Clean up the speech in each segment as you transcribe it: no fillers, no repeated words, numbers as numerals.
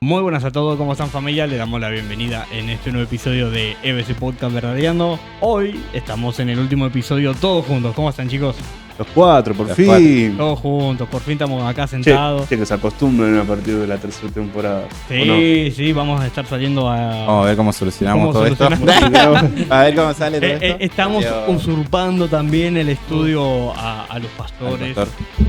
Muy buenas a todos, ¿cómo están, familia? Le damos la bienvenida en este nuevo episodio de EBC Podcast Verdadeando. Hoy estamos en el último episodio todos juntos. ¿Cómo están, chicos? Los cuatro, por fin. Todos juntos, por fin estamos acá sentados. Che, que se acostumbren a partir de la tercera temporada. Sí, sí, vamos a estar saliendo a... Vamos a ver cómo solucionamos todo esto. A ver cómo sale todo esto. Estamos usurpando también el estudio a los pastores.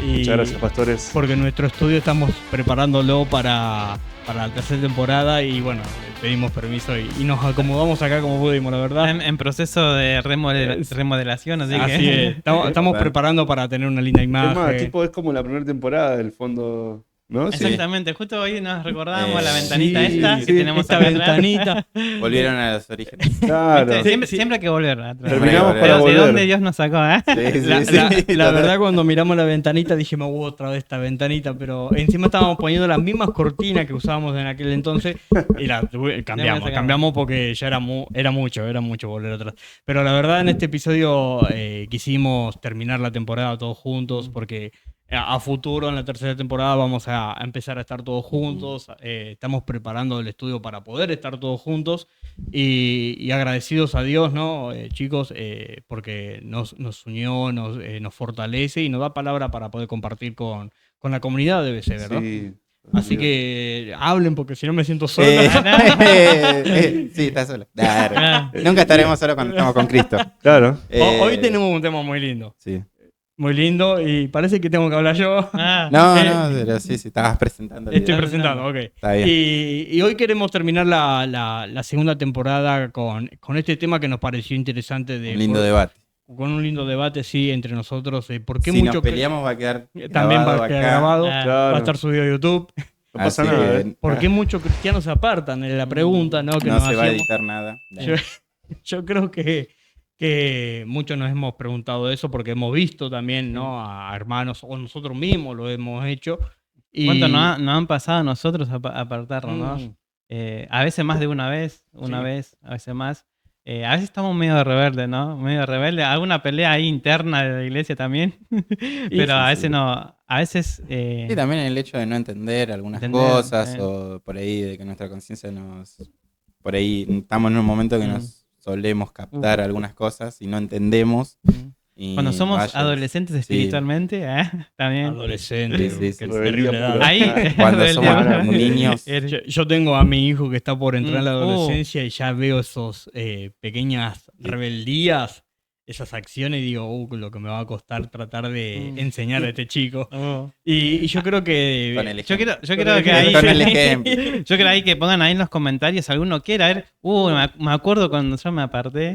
Muchas gracias, pastores. Porque nuestro estudio estamos preparándolo para la tercera temporada y bueno, pedimos permiso y nos acomodamos acá como pudimos, la verdad. En proceso de remodelación, así que... Estamos preparando para tener una linda imagen. Es más, tipo, es como la primera temporada del fondo, ¿no? Exactamente, sí. Justo hoy nos recordábamos la ventanita que tenemos esta ventanita. Volvieron a los orígenes. Claro. Siempre hay que volver atrás. Terminamos para volver. ¿De dónde Dios nos sacó? La verdad, cuando miramos la ventanita dijimos, otra vez esta ventanita, pero encima estábamos poniendo las mismas cortinas que usábamos en aquel entonces y cambiamos porque ya era mucho volver atrás. Pero la verdad, en este episodio quisimos terminar la temporada todos juntos porque a futuro, en la tercera temporada, vamos a empezar a estar todos juntos. Estamos preparando el estudio para poder estar todos juntos y agradecidos a Dios, ¿no, chicos? Porque nos unió, nos fortalece y nos da palabra para poder compartir con la comunidad de BC, ¿verdad? Sí. Así que hablen, porque si no me siento solo. Sí, estás solo. Nunca estaremos solos cuando estamos con Cristo. Claro. Hoy tenemos un tema muy lindo. Sí. Muy lindo y parece que tengo que hablar yo. No, pero sí, estabas presentando. Estoy presentando, ok. Está bien. Y hoy queremos terminar la segunda temporada con este tema que nos pareció interesante. Un lindo debate. Con un lindo debate, sí, entre nosotros. ¿Por qué si mucho nos peleamos va a quedar también va a quedar grabado, Claro. va a estar subido a YouTube. No pasa nada. ¿Por qué muchos cristianos se apartan? Es la pregunta, ¿no? Que no nos se va a hacíamos. editar nada. Yo creo que muchos nos hemos preguntado eso porque hemos visto también, ¿no? A hermanos o nosotros mismos lo hemos hecho. ¿Cuánto nos han pasado a nosotros a apartarnos, ¿no? A veces más de una vez, a veces más. A veces estamos medio rebeldes, ¿no? Medio rebeldes. Alguna pelea ahí interna de la iglesia también. Pero a veces no. A veces... Sí, también el hecho de no entender algunas cosas o por ahí de que nuestra conciencia nos... Por ahí estamos en un momento que nos solemos captar algunas cosas y no entendemos. Y cuando somos adolescentes espiritualmente, también. Adolescentes. Sí. Ahí, cuando somos niños. Yo tengo a mi hijo que está por entrar en la adolescencia y ya veo esos pequeñas rebeldías, esas acciones y digo, lo que me va a costar tratar de enseñar a este chico. Y yo creo que... Yo creo que ahí... Con el ejemplo. Yo creo ahí que pongan ahí en los comentarios alguno quiera ver. Me acuerdo cuando yo me aparté.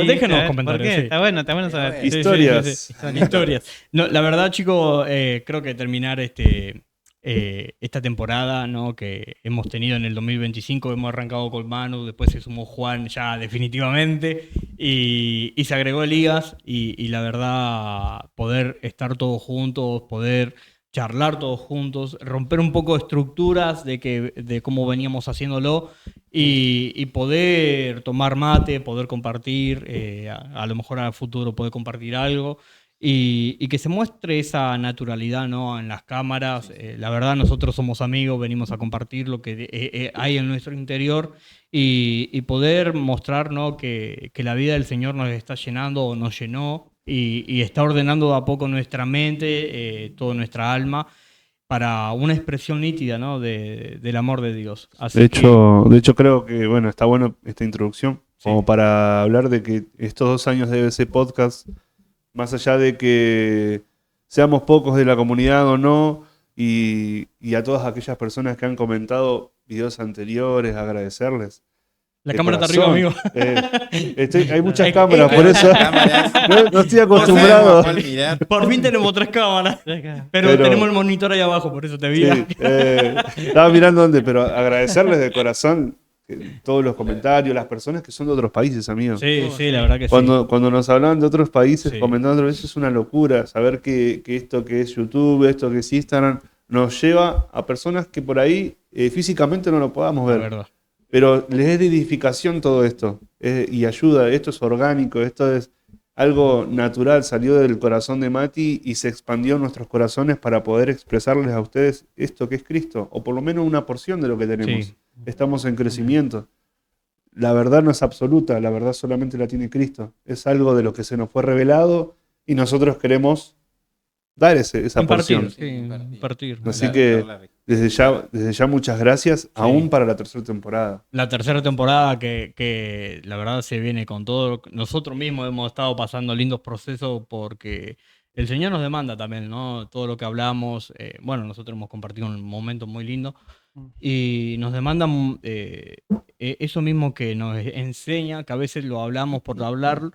Déjenos los comentarios. Sí. Está bueno saber. Historias. Sí. Historias. No, la verdad, chicos, creo que terminar esta temporada, ¿no? Que hemos tenido en el 2025, hemos arrancado con Manu, después se sumó Juan ya definitivamente y se agregó Elías y la verdad poder estar todos juntos, poder charlar todos juntos, romper un poco estructuras de cómo veníamos haciéndolo y poder tomar mate, poder compartir, a lo mejor al futuro poder compartir algo. Y que se muestre esa naturalidad, ¿no? En las cámaras. La verdad, nosotros somos amigos, venimos a compartir lo que hay en nuestro interior y poder mostrar, ¿no? que la vida del Señor nos está llenando o nos llenó y está ordenando de a poco nuestra mente, toda nuestra alma, para una expresión nítida, ¿no? del amor de Dios. Así de hecho, creo que está bueno esta introducción como para hablar de que estos 2 años de EBC Podcast, más allá de que seamos pocos de la comunidad o no, y a todas aquellas personas que han comentado videos anteriores, agradecerles. La cámara está arriba, amigo. Hay muchas cámaras, por eso no estoy acostumbrado. Por fin tenemos 3 cámaras, pero tenemos el monitor ahí abajo, por eso te vi. Sí, estaba mirando dónde, pero agradecerles de corazón todos los comentarios, las personas que son de otros países, amigos. Sí, la verdad que cuando nos hablaban de otros países, comentando otras veces, es una locura saber que esto que es YouTube, esto que es Instagram, nos lleva a personas que por ahí físicamente no lo podamos ver. La verdad. Pero les es de edificación todo esto y ayuda, esto es orgánico, esto es algo natural salió del corazón de Mati y se expandió en nuestros corazones para poder expresarles a ustedes esto que es Cristo, o por lo menos una porción de lo que tenemos. Sí. Estamos en crecimiento. La verdad no es absoluta, la verdad solamente la tiene Cristo. Es algo de lo que se nos fue revelado y nosotros queremos dar esa porción. Impartir. Así que desde ya muchas gracias, aún para la tercera temporada. La tercera temporada que la verdad se viene con todo. Nosotros mismos hemos estado pasando lindos procesos porque el Señor nos demanda también, ¿no? Todo lo que hablamos. Bueno, nosotros hemos compartido un momento muy lindo y nos demandan eso mismo que nos enseña, que a veces lo hablamos por hablar.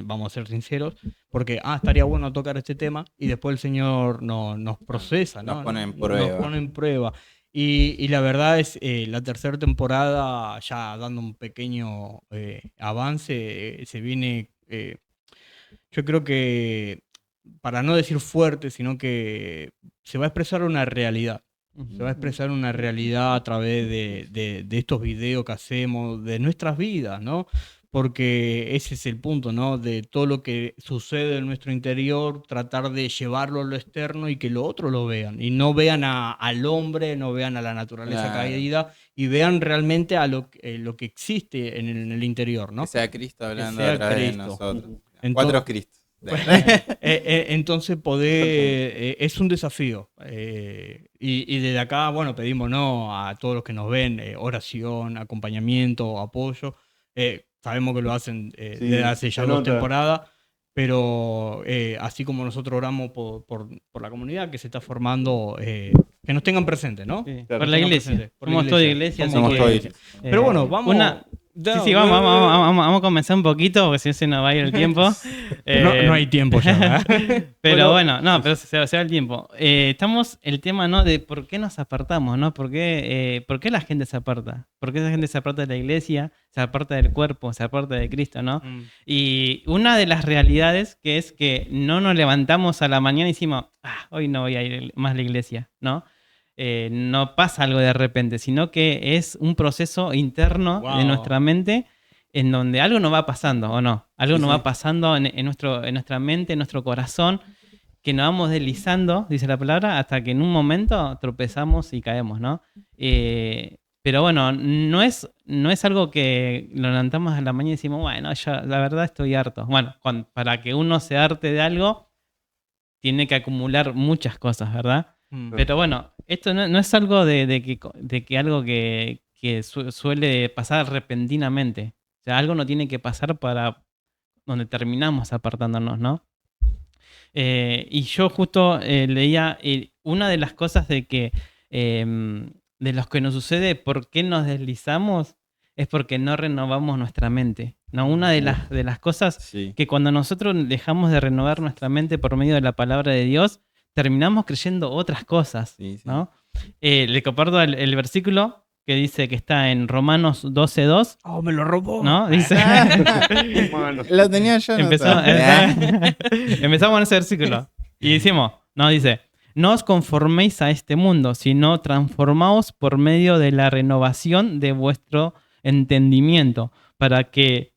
Vamos a ser sinceros, porque estaría bueno tocar este tema y después el Señor nos procesa, ¿no? Nos pone en prueba. Nos pone en prueba. Y la verdad es, la tercera temporada, ya dando un pequeño avance, se viene, yo creo que, para no decir fuerte, sino que se va a expresar una realidad. Se va a expresar una realidad a través de estos videos que hacemos, de nuestras vidas, ¿no? Porque ese es el punto, ¿no? De todo lo que sucede en nuestro interior, tratar de llevarlo a lo externo y que lo otro lo vean. Y no vean al hombre, no vean a la naturaleza caída, y vean realmente a lo que existe en el interior, ¿no? Que sea Cristo hablando sea a través Cristo. de nosotros. Entonces, 4 Cristos. entonces poder es un desafío y desde acá, bueno, pedimos, ¿no?, a todos los que nos ven, oración, acompañamiento, apoyo. Sabemos que lo hacen desde hace ya 2 temporadas, pero así como nosotros oramos por la comunidad que se está formando, que nos tengan presente, ¿no? Sí, Claro, por la iglesia. Somos toda iglesia. Somos toda iglesia. Pero bueno, vamos. Sí, vamos a comenzar un poquito, porque si no se nos va a ir el tiempo. No hay tiempo ya. Pero bueno, no, pero se va el tiempo. Estamos el tema, ¿no?, de por qué nos apartamos, ¿no? ¿Por qué la gente se aparta? ¿Por qué la gente se aparta de la iglesia, se aparta del cuerpo, se aparta de Cristo, ¿no? Y una de las realidades que es que no nos levantamos a la mañana y decimos, hoy no voy a ir más a la iglesia, ¿no? No pasa algo de repente, sino que es un proceso interno de nuestra mente en donde algo nos va pasando, ¿o no? Algo nos va pasando en nuestra mente, en nuestro corazón, que nos vamos deslizando, dice la palabra, hasta que en un momento tropezamos y caemos, ¿no? Pero bueno, no es algo que lo levantamos a la mañana y decimos, bueno, ya la verdad estoy harto. Bueno, para que uno se harte de algo, tiene que acumular muchas cosas, ¿verdad? Pero bueno, esto no es algo de que algo que suele pasar repentinamente. O sea, algo no tiene que pasar para donde terminamos apartándonos, ¿no? Y yo justo leía una de las cosas de que de los que nos sucede, por qué nos deslizamos, es porque no renovamos nuestra mente, ¿no? Una de las cosas que cuando nosotros dejamos de renovar nuestra mente por medio de la palabra de Dios, terminamos creyendo otras cosas, ¿no? Le comparto el versículo que dice que está en Romanos 12:2. ¡Oh, me lo robó! ¿No? Dice... Lo tenía yo. Empezamos en ese versículo. Y decimos, dice, no os conforméis a este mundo, sino transformaos por medio de la renovación de vuestro entendimiento, para que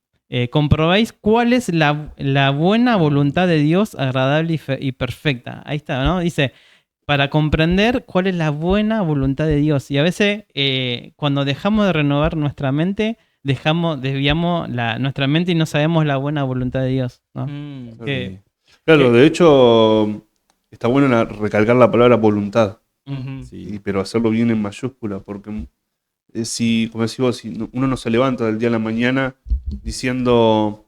comprobéis cuál es la buena voluntad de Dios, agradable y perfecta. Ahí está, ¿no? Dice, para comprender cuál es la buena voluntad de Dios. Y a veces, cuando dejamos de renovar nuestra mente, desviamos nuestra mente y no sabemos la buena voluntad de Dios, ¿no? Claro, de hecho, está bueno recalcar la palabra voluntad, pero hacerlo bien en mayúscula, porque como decís vos, si uno no se levanta del día a la mañana diciendo,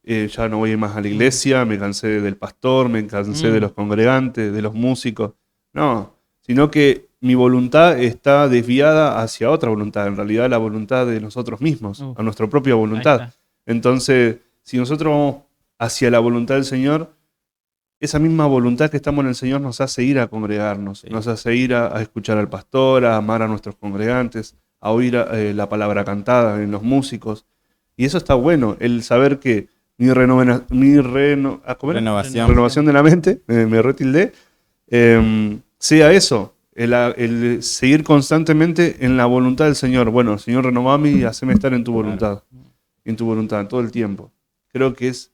ya no voy más a la iglesia, me cansé del pastor, me cansé de los congregantes, de los músicos. No, sino que mi voluntad está desviada hacia otra voluntad, en realidad la voluntad de nosotros mismos, a nuestra propia voluntad. Entonces, si nosotros vamos hacia la voluntad del Señor, esa misma voluntad que estamos en el Señor nos hace ir a congregarnos, nos hace ir a escuchar al pastor, a amar a nuestros congregantes, a oír la palabra cantada en los músicos. Y eso está bueno, el saber que mi renovación de la mente, me retildé, sea eso, el seguir constantemente en la voluntad del Señor. Bueno, Señor, renovame y haceme estar en tu voluntad, en todo el tiempo. Creo que es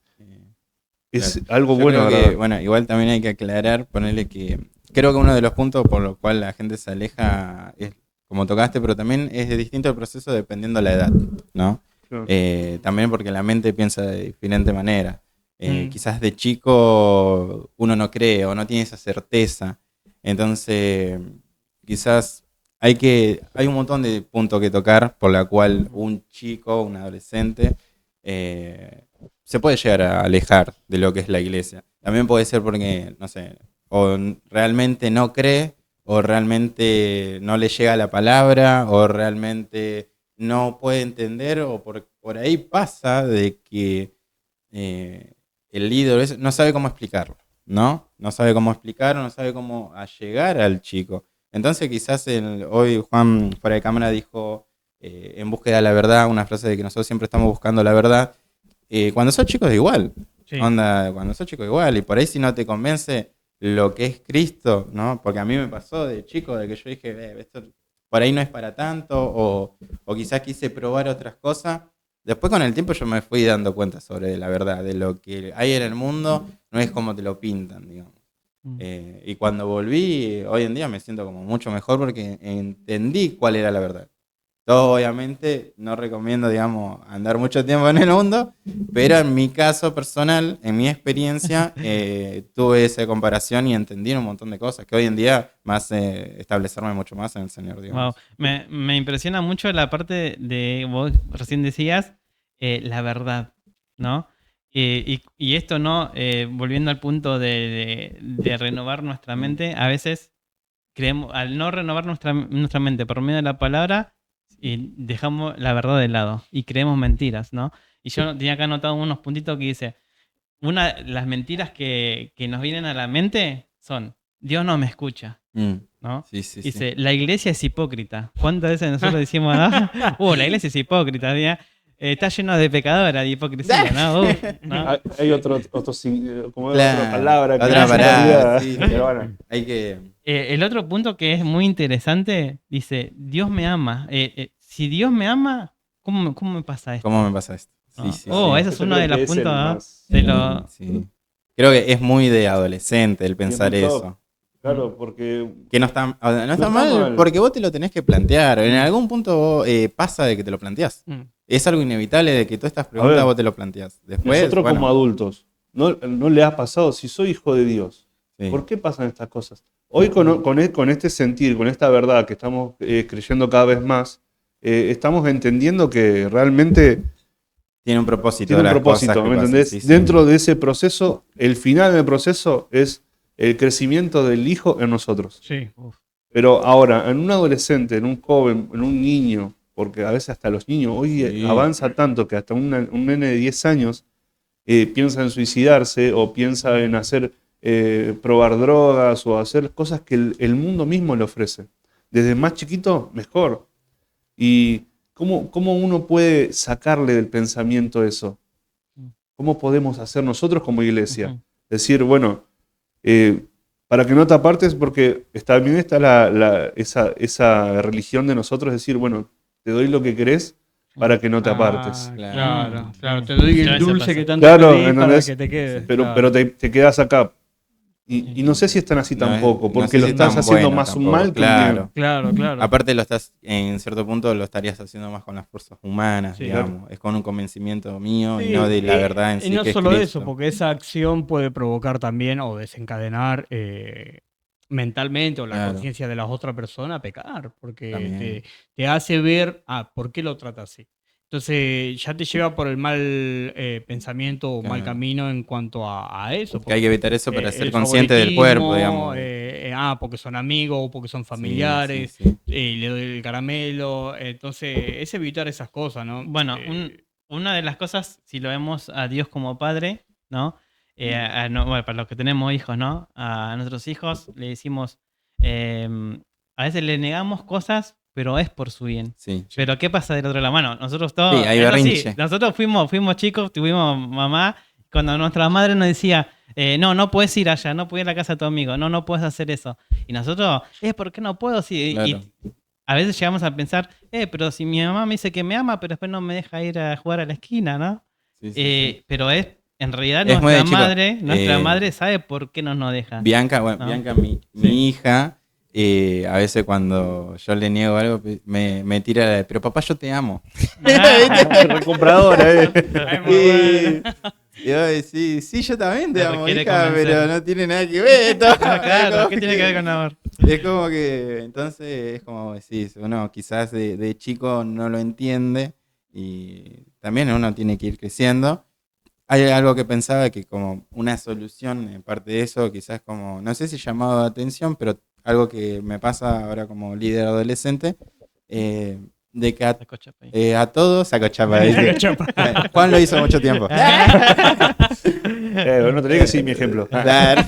es algo Yo bueno. creo que, bueno, igual también hay que aclarar, ponerle que creo que uno de los puntos por los cuales la gente se aleja es como tocaste, pero también es distinto el proceso dependiendo de la edad, ¿no? Claro. También porque la mente piensa de diferente manera. Quizás de chico uno no cree o no tiene esa certeza. Entonces, quizás hay un montón de puntos que tocar por la cual un chico, un adolescente, se puede llegar a alejar de lo que es la iglesia. También puede ser porque, no sé, o realmente no cree, o realmente no le llega la palabra, o realmente no puede entender, o por ahí pasa de que el líder no sabe cómo explicarlo, ¿no? No sabe cómo explicarlo, no sabe cómo llegar al chico. Entonces quizás hoy Juan fuera de cámara dijo en búsqueda de la verdad, una frase de que nosotros siempre estamos buscando la verdad. Cuando sos chico es igual, Sí. cuando sos chico es igual, y por ahí si no te convence lo que es Cristo, ¿no? Porque a mí me pasó de chico, de que yo dije, esto por ahí no es para tanto, o quizás quise probar otras cosas. Después con el tiempo yo me fui dando cuenta sobre la verdad, de lo que hay en el mundo, no es como te lo pintan, digamos. Y cuando volví, hoy en día me siento como mucho mejor porque entendí cuál era la verdad. Todo obviamente no recomiendo, digamos, andar mucho tiempo en el mundo, pero en mi caso personal, en mi experiencia, tuve esa comparación y entendí un montón de cosas, que hoy en día más establecerme mucho más en el Señor, digamos. Wow. Me impresiona mucho la parte de, vos recién decías, la verdad, ¿no? Y esto, ¿no? Volviendo al punto de renovar nuestra mente, a veces creemos, al no renovar nuestra mente por medio de la palabra, dejamos la verdad de lado y creemos mentiras, ¿no? Y yo tenía acá anotado unos puntitos que dice, las mentiras que nos vienen a la mente son, Dios no me escucha, ¿no? Sí, sí, Dice, la iglesia es hipócrita. ¿Cuántas veces nosotros decimos, no? La iglesia es hipócrita, ¿sí? Está lleno de pecadora, de hipocresía, ¿no? ¿no? Hay como Claro, otra palabra que otra no se palabra, olvida, sí, pero bueno. hay que... El otro punto que es muy interesante, dice, Dios me ama. Si Dios me ama, ¿cómo me pasa esto? ¿Cómo me pasa esto? Sí, Ah. sí, Oh, sí. ese es Yo uno creo de los que es el puntos más- de lo... Sí. Creo que es muy de adolescente el pensar muy top. eso. Claro, porque Que no está está mal, mal. porque vos te lo tenés que plantear. En algún punto pasa de que te lo planteás. Es algo inevitable de que todas estas preguntas ver, vos te lo planteás. Después, nosotros bueno, como adultos, ¿no le ha pasado? Si soy hijo de Dios, sí. ¿por qué pasan estas cosas? Hoy con este sentir, con esta verdad que estamos creyendo cada vez más, estamos entendiendo que realmente Tiene un propósito. tiene un las propósito, cosas que ¿me pasan. entendés? Sí, sí. Dentro de ese proceso, el final del proceso es el crecimiento del hijo en nosotros. Sí. Pero ahora, en un adolescente, en un joven, en un niño, porque a veces hasta los niños, hoy Sí. avanza tanto que hasta un nene de 10 años piensa en suicidarse o piensa en hacer, probar drogas o hacer cosas que el mundo mismo le ofrece. Desde más chiquito, mejor. ¿Y cómo uno puede sacarle del pensamiento eso? ¿Cómo podemos hacer nosotros como iglesia? Decir, bueno, para que no te apartes, porque también está esa religión de nosotros, decir, bueno, te doy lo que querés para que no te apartes. Claro. Te doy Ya el eso dulce pasa. que tanto Claro, pedí para ¿entendés? que te quedes. Pero, claro. pero te quedas acá. Y no sé si están así No es- tampoco, no porque sé lo si estás tan haciendo bueno más un tampoco, mal que un claro. bien. Claro. Aparte en cierto punto lo estarías haciendo más con las fuerzas humanas, Sí, digamos. Es con un convencimiento mío y Sí, no de la verdad en y sí no que es solo Cristo. eso, porque esa acción puede provocar también o desencadenar mentalmente o la Claro. conciencia de la otra persona a pecar, porque También. te hace ver, ¿por qué lo trata así? Entonces ya te lleva por el mal pensamiento o mal Claro. camino en cuanto a eso. Que hay que evitar eso para ser el consciente del cuerpo, favoritismo, digamos. porque son amigos o porque son Sí, familiares, sí, sí. le doy el caramelo, entonces es evitar esas cosas, ¿no? Bueno, una de las cosas, si lo vemos a Dios como padre, ¿no? Bueno, para los que tenemos hijos, ¿no? A nuestros hijos le decimos, a veces le negamos cosas, pero es por su bien. Sí. Pero ¿qué pasa del otro lado? Bueno, nosotros todos... Sí, hay eso berrinche. nosotros fuimos chicos, tuvimos mamá, cuando nuestra madre nos decía, no puedes ir allá, no puedes ir a la casa de tu amigo, no puedes hacer eso. Y nosotros, ¿por qué no puedo? Sí, Claro. y a veces llegamos a pensar, pero si mi mamá me dice que me ama, pero después no me deja ir a jugar a la esquina, ¿no? Sí, sí, sí. Pero es en realidad Es muy de chico. nuestra madre sabe por qué nos deja. Bianca, ¿no? Bianca, mi hija, a veces cuando yo le niego algo, me tira la de, pero papá, yo te amo. Recompradora, Y yo, sí, yo también te Me amo, quiere hija, convencer. pero no tiene nada que ver. Claro, ¿qué tiene que ver con amor? Es como que, entonces, es como decís, uno quizás de chico no lo entiende y también uno tiene que ir creciendo. Hay algo que pensaba que como una solución, en parte de eso, quizás como, no sé si llamado de atención, pero algo que me pasa ahora como líder adolescente, de que Saco chapa ahí. a todos, saco chapa, dice. Juan lo hizo mucho tiempo. Bueno, tenés que seguir mi ejemplo. Claro.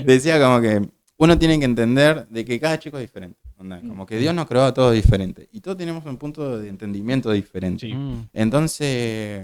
Decía como que uno tiene que entender de que cada chico es diferente. Onda, como que Dios nos creó a todos diferentes. Y todos tenemos un punto de entendimiento diferente. Sí. Entonces,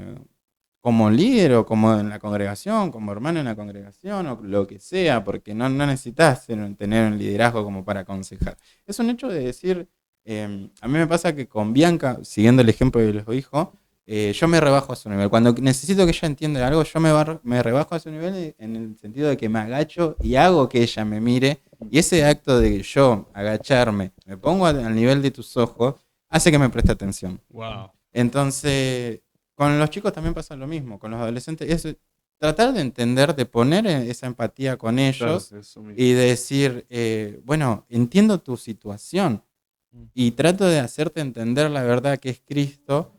como líder o como en la congregación, como hermano en la congregación o lo que sea, porque no necesitas tener un liderazgo como para aconsejar. Es un hecho de decir, a mí me pasa que con Bianca, siguiendo el ejemplo de los hijos, yo me rebajo a su nivel. Cuando necesito que ella entienda algo, yo me rebajo a su nivel en el sentido de que me agacho y hago que ella me mire. Y ese acto de yo agacharme, me pongo al nivel de tus ojos, hace que me preste atención. Wow. Entonces, con los chicos también pasa lo mismo, con los adolescentes. Es tratar de entender, de poner esa empatía con ellos Claro, eso mismo. y de decir, bueno, entiendo tu situación y trato de hacerte entender la verdad que es Cristo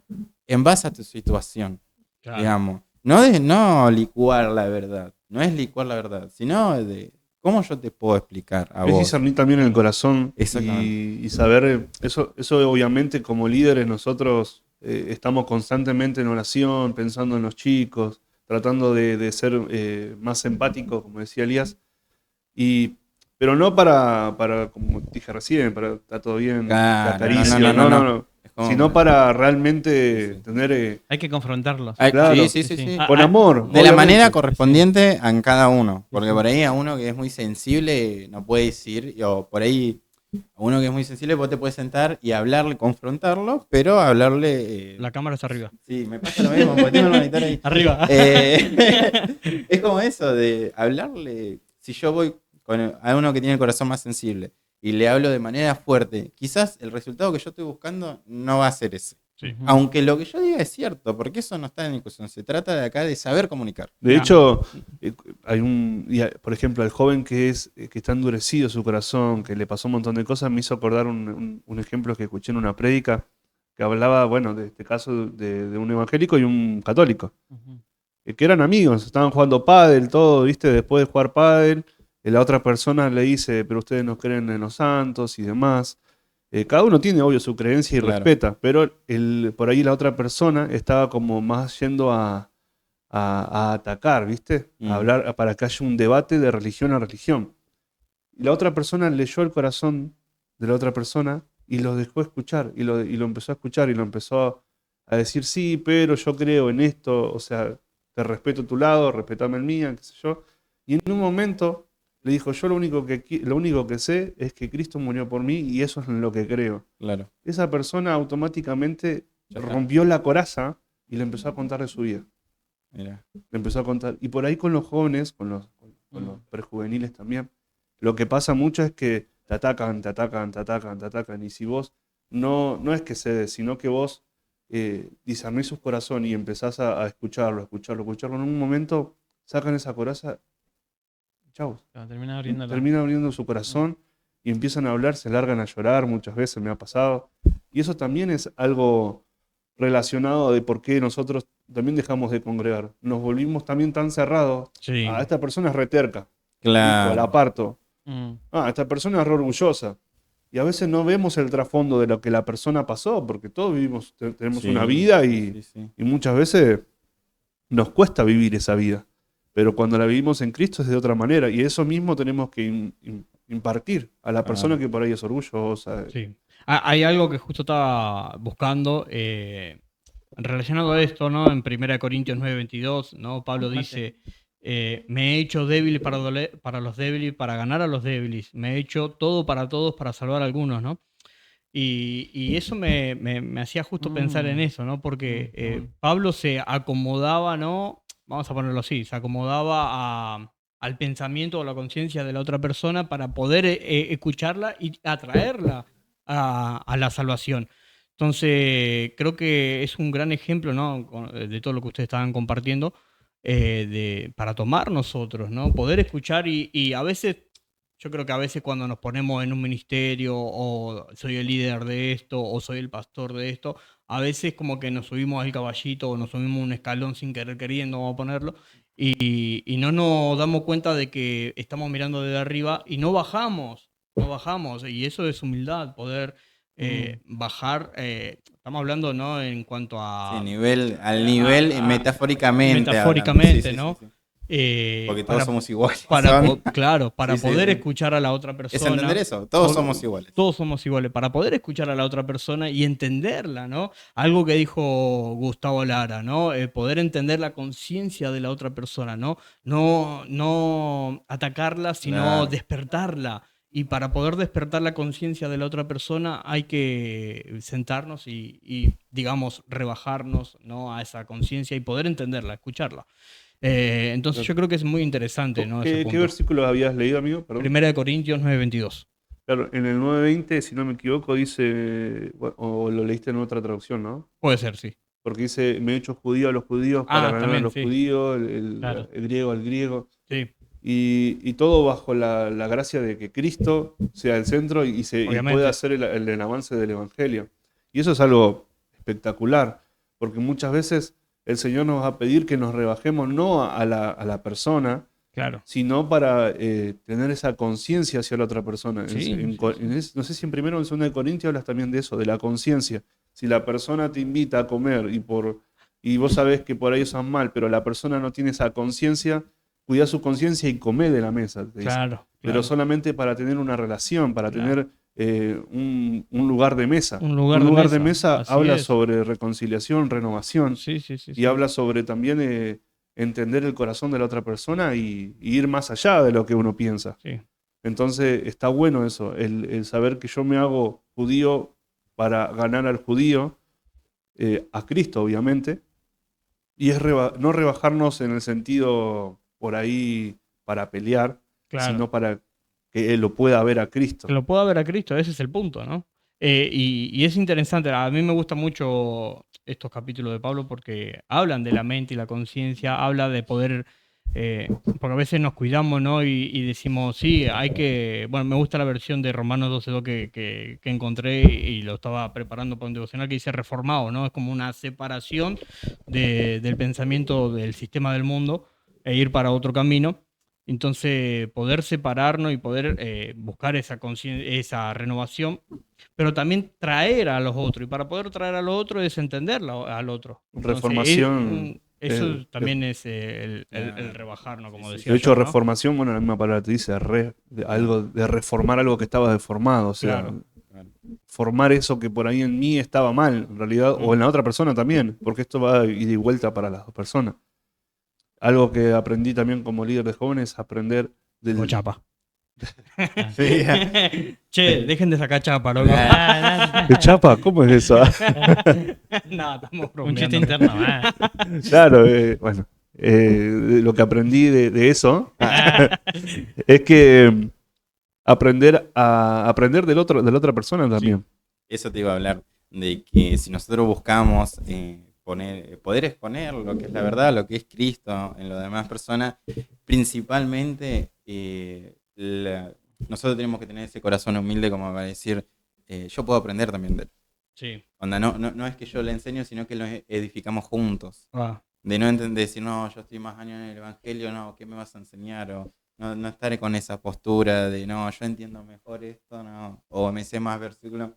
en base a tu situación, Claro. digamos. No licuar la verdad, no es licuar la verdad, sino de cómo yo te puedo explicar a Es vos. discernir también en el corazón Exactamente. y saber, eso obviamente como líderes nosotros estamos constantemente en oración, pensando en los chicos, tratando de ser más empáticos, como decía Elías, pero no para, como dije recién, para estar todo bien, Claro, la acaricio, no, Es como- sino para realmente Sí. tener Hay que confrontarlos. Ay, claro. sí. Sí. con amor. De la obviamente. manera correspondiente en cada uno. Porque por ahí a uno que es muy sensible no puede decir, o por ahí a uno que es muy sensible vos te puedes sentar y hablarle, confrontarlo, pero hablarle... La cámara está arriba. Sí, me pasa lo mismo, porque tengo el monitor ahí. Arriba. Es como eso de hablarle, si yo voy a uno que tiene el corazón más sensible y le hablo de manera fuerte, quizás el resultado que yo estoy buscando no va a ser ese. Sí. Aunque lo que yo diga es cierto, porque eso no está en discusión. Se trata de acá de saber comunicar. De hecho, por ejemplo, el joven que está endurecido su corazón, que le pasó un montón de cosas, me hizo acordar un ejemplo que escuché en una prédica que hablaba, bueno, de este caso de un evangélico y un católico, que eran amigos, estaban jugando pádel, todo, ¿viste? Después de jugar pádel, la otra persona le dice, pero ustedes no creen en los santos y demás. Cada uno tiene, obvio, su creencia y Claro. respeta, pero por ahí la otra persona estaba como más yendo a atacar, ¿viste? A hablar para que haya un debate de religión a religión. Y la otra persona leyó el corazón de la otra persona y lo dejó escuchar, y lo empezó a escuchar, y lo empezó a decir, sí, pero yo creo en esto, o sea, te respeto tu lado, respetame el mío, qué sé yo. Y en un momento le dijo, yo lo único que sé es que Cristo murió por mí y eso es en lo que creo. Claro. Esa persona automáticamente Ya está. rompió la coraza y le empezó a contar de su vida. Mira. Le empezó a contar. Y por ahí con los jóvenes, con los prejuveniles también, lo que pasa mucho es que te atacan. Y si vos no es que cedes, sino que vos discernís su corazón y empezás a escucharlo. En un momento sacan esa coraza, chau. Termina abriéndolo. Termina abriendo su corazón y empiezan a hablar, se largan a llorar, muchas veces me ha pasado. Y eso también es algo relacionado de por qué nosotros también dejamos de congregar. Nos volvimos también tan cerrados. Sí. Esta persona es reterca. Claro. La aparto. Mm. Esta persona es re orgullosa. Y a veces no vemos el trasfondo de lo que la persona pasó, porque todos vivimos, tenemos Sí, una vida y sí. muchas veces nos cuesta vivir esa vida. Pero cuando la vivimos en Cristo es de otra manera. Y eso mismo tenemos que impartir a la persona que por ahí es orgullosa. Sí. Hay algo que justo estaba buscando relacionado a esto, ¿no? En 1 Corintios 9:22, ¿no? Pablo dice, me he hecho débil para los débiles, para ganar a los débiles. Me he hecho todo para todos, para salvar a algunos, ¿no? Y eso me hacía justo pensar en eso, ¿no? Porque Pablo se acomodaba, ¿no? vamos a ponerlo así, se acomodaba al pensamiento o la conciencia de la otra persona para poder escucharla y atraerla a la salvación. Entonces, creo que es un gran ejemplo, ¿no? De todo lo que ustedes estaban compartiendo, para tomar nosotros, ¿no? Poder escuchar y a veces, yo creo que a veces cuando nos ponemos en un ministerio o soy el líder de esto o soy el pastor de esto, a veces como que nos subimos al caballito o nos subimos un escalón sin querer queriendo, vamos a ponerlo, y no nos damos cuenta de que estamos mirando desde arriba y no bajamos, no bajamos. Y eso es humildad, poder bajar. Estamos hablando, ¿no? En cuanto Sí, a... al nivel metafóricamente. Metafóricamente, hablando. Sí, ¿no? sí. Porque todos Para, somos iguales. claro, para Sí, poder sí. escuchar a la otra persona. Es entender eso, todos somos iguales. Todos somos iguales. Para poder escuchar a la otra persona y entenderla, ¿no? Algo que dijo Gustavo Lara, ¿no? Poder entender la conciencia de la otra persona, ¿no? No atacarla, sino Claro. despertarla. Y para poder despertar la conciencia de la otra persona hay que sentarnos y, digamos, rebajarnos, ¿no? A esa conciencia y poder entenderla, escucharla. Entonces yo creo que es muy interesante, ¿no? Ese ¿Qué punto. versículos habías leído, amigo? Perdón. Primera de Corintios 9:22. Claro, en el 9:20, si no me equivoco, dice, bueno, o lo leíste en otra traducción, ¿no? Puede ser, sí. Porque dice, me he hecho judío a los judíos para ganar a También, los sí. judíos, Claro. el griego al griego. Sí, Y todo bajo la gracia de que Cristo sea el centro y Obviamente. pueda hacer el avance del Evangelio. Y eso es algo espectacular, porque muchas veces el Señor nos va a pedir que nos rebajemos no a la persona, claro. sino para tener esa conciencia hacia la otra persona. Sí, No sé si en primero o en 2 de Corintios hablas también de eso, de la conciencia. Si la persona te invita a comer y vos sabés que por ahí usan mal, pero la persona no tiene esa conciencia, cuidá su conciencia y comé de la mesa. Te dice. Claro. Pero solamente para tener una relación, para Claro. tener un lugar de mesa. Un lugar de mesa, así habla es. sobre reconciliación, renovación. Sí. Y habla sobre también entender el corazón de la otra persona y ir más allá de lo que uno piensa. Sí. Entonces está bueno eso, el saber que yo me hago judío para ganar al judío, a Cristo obviamente, y es no rebajarnos en el sentido por ahí para pelear, Claro. sino para que él lo pueda ver a Cristo. Que lo pueda ver a Cristo, ese es el punto, ¿no? Y es interesante, a mí me gustan mucho estos capítulos de Pablo porque hablan de la mente y la conciencia, habla de poder, porque a veces nos cuidamos, ¿no? Y decimos, sí, hay que, bueno, me gusta la versión de Romanos 12:2 que encontré y lo estaba preparando para un devocional que dice reformado, ¿no? Es como una separación del pensamiento del sistema del mundo e ir para otro camino. Entonces, poder separarnos y poder buscar esa renovación, pero también traer a los otros. Y para poder traer a los otros es entenderlo al otro. Entonces, Reformación. eso también es el rebajarnos, como decía. De hecho, yo, ¿no? reformación, bueno, la misma palabra te dice, algo de reformar algo que estaba deformado. O sea, Claro. formar eso que por ahí en mí estaba mal, en realidad, o en la otra persona también, porque esto va a ir y vuelta para las dos personas. Algo que aprendí también como líder de jóvenes es aprender del... O chapa. Sí. Che, dejen de sacar chapa, loco. ¿Qué chapa? ¿Cómo es eso? No, estamos Un chiste bromeando. interno más. Claro, bueno, lo que aprendí de eso es que aprender de la otra persona también. Eso te iba a hablar, de que si nosotros buscamos poder exponer lo que es la verdad, lo que es Cristo en las demás personas, principalmente nosotros tenemos que tener ese corazón humilde como para decir, yo puedo aprender también de él. Sí. Onda, no es que yo le enseño, sino que lo edificamos juntos. De no entender, decir, no, yo estoy más años en el Evangelio, no, ¿qué me vas a enseñar? O no estar con esa postura de, no, yo entiendo mejor esto, no, o me sé más versículos.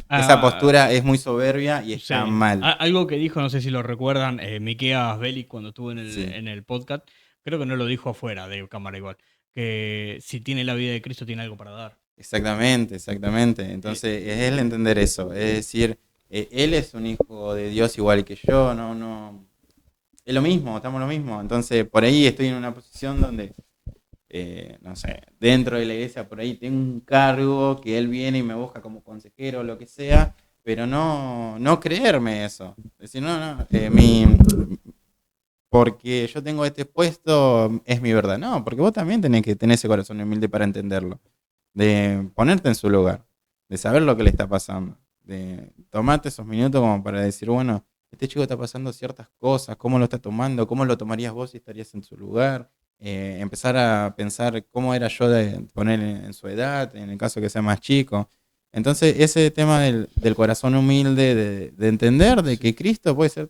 Esa postura es muy soberbia y está mal. Algo que dijo, no sé si lo recuerdan, Miqueas Bellic cuando estuvo en Sí. el podcast, creo que no lo dijo afuera de cámara igual, que si tiene la vida de Cristo tiene algo para dar. Exactamente. Entonces es el entender eso, es decir, él es un hijo de Dios igual que yo, no es lo mismo, estamos lo mismo. Entonces por ahí estoy en una posición donde, no sé, dentro de la iglesia por ahí tengo un cargo que él viene y me busca como consejero o lo que sea, pero no creerme eso. Decir, porque yo tengo este puesto, es mi verdad. No, porque vos también tenés que tener ese corazón humilde para entenderlo. De ponerte en su lugar, de saber lo que le está pasando, de tomarte esos minutos como para decir, bueno, este chico está pasando ciertas cosas, cómo lo está tomando, cómo lo tomarías vos si estarías en su lugar. Empezar a pensar cómo era yo de poner en su edad, en el caso que sea más chico. Entonces, ese tema del corazón humilde, de entender de que Cristo puede ser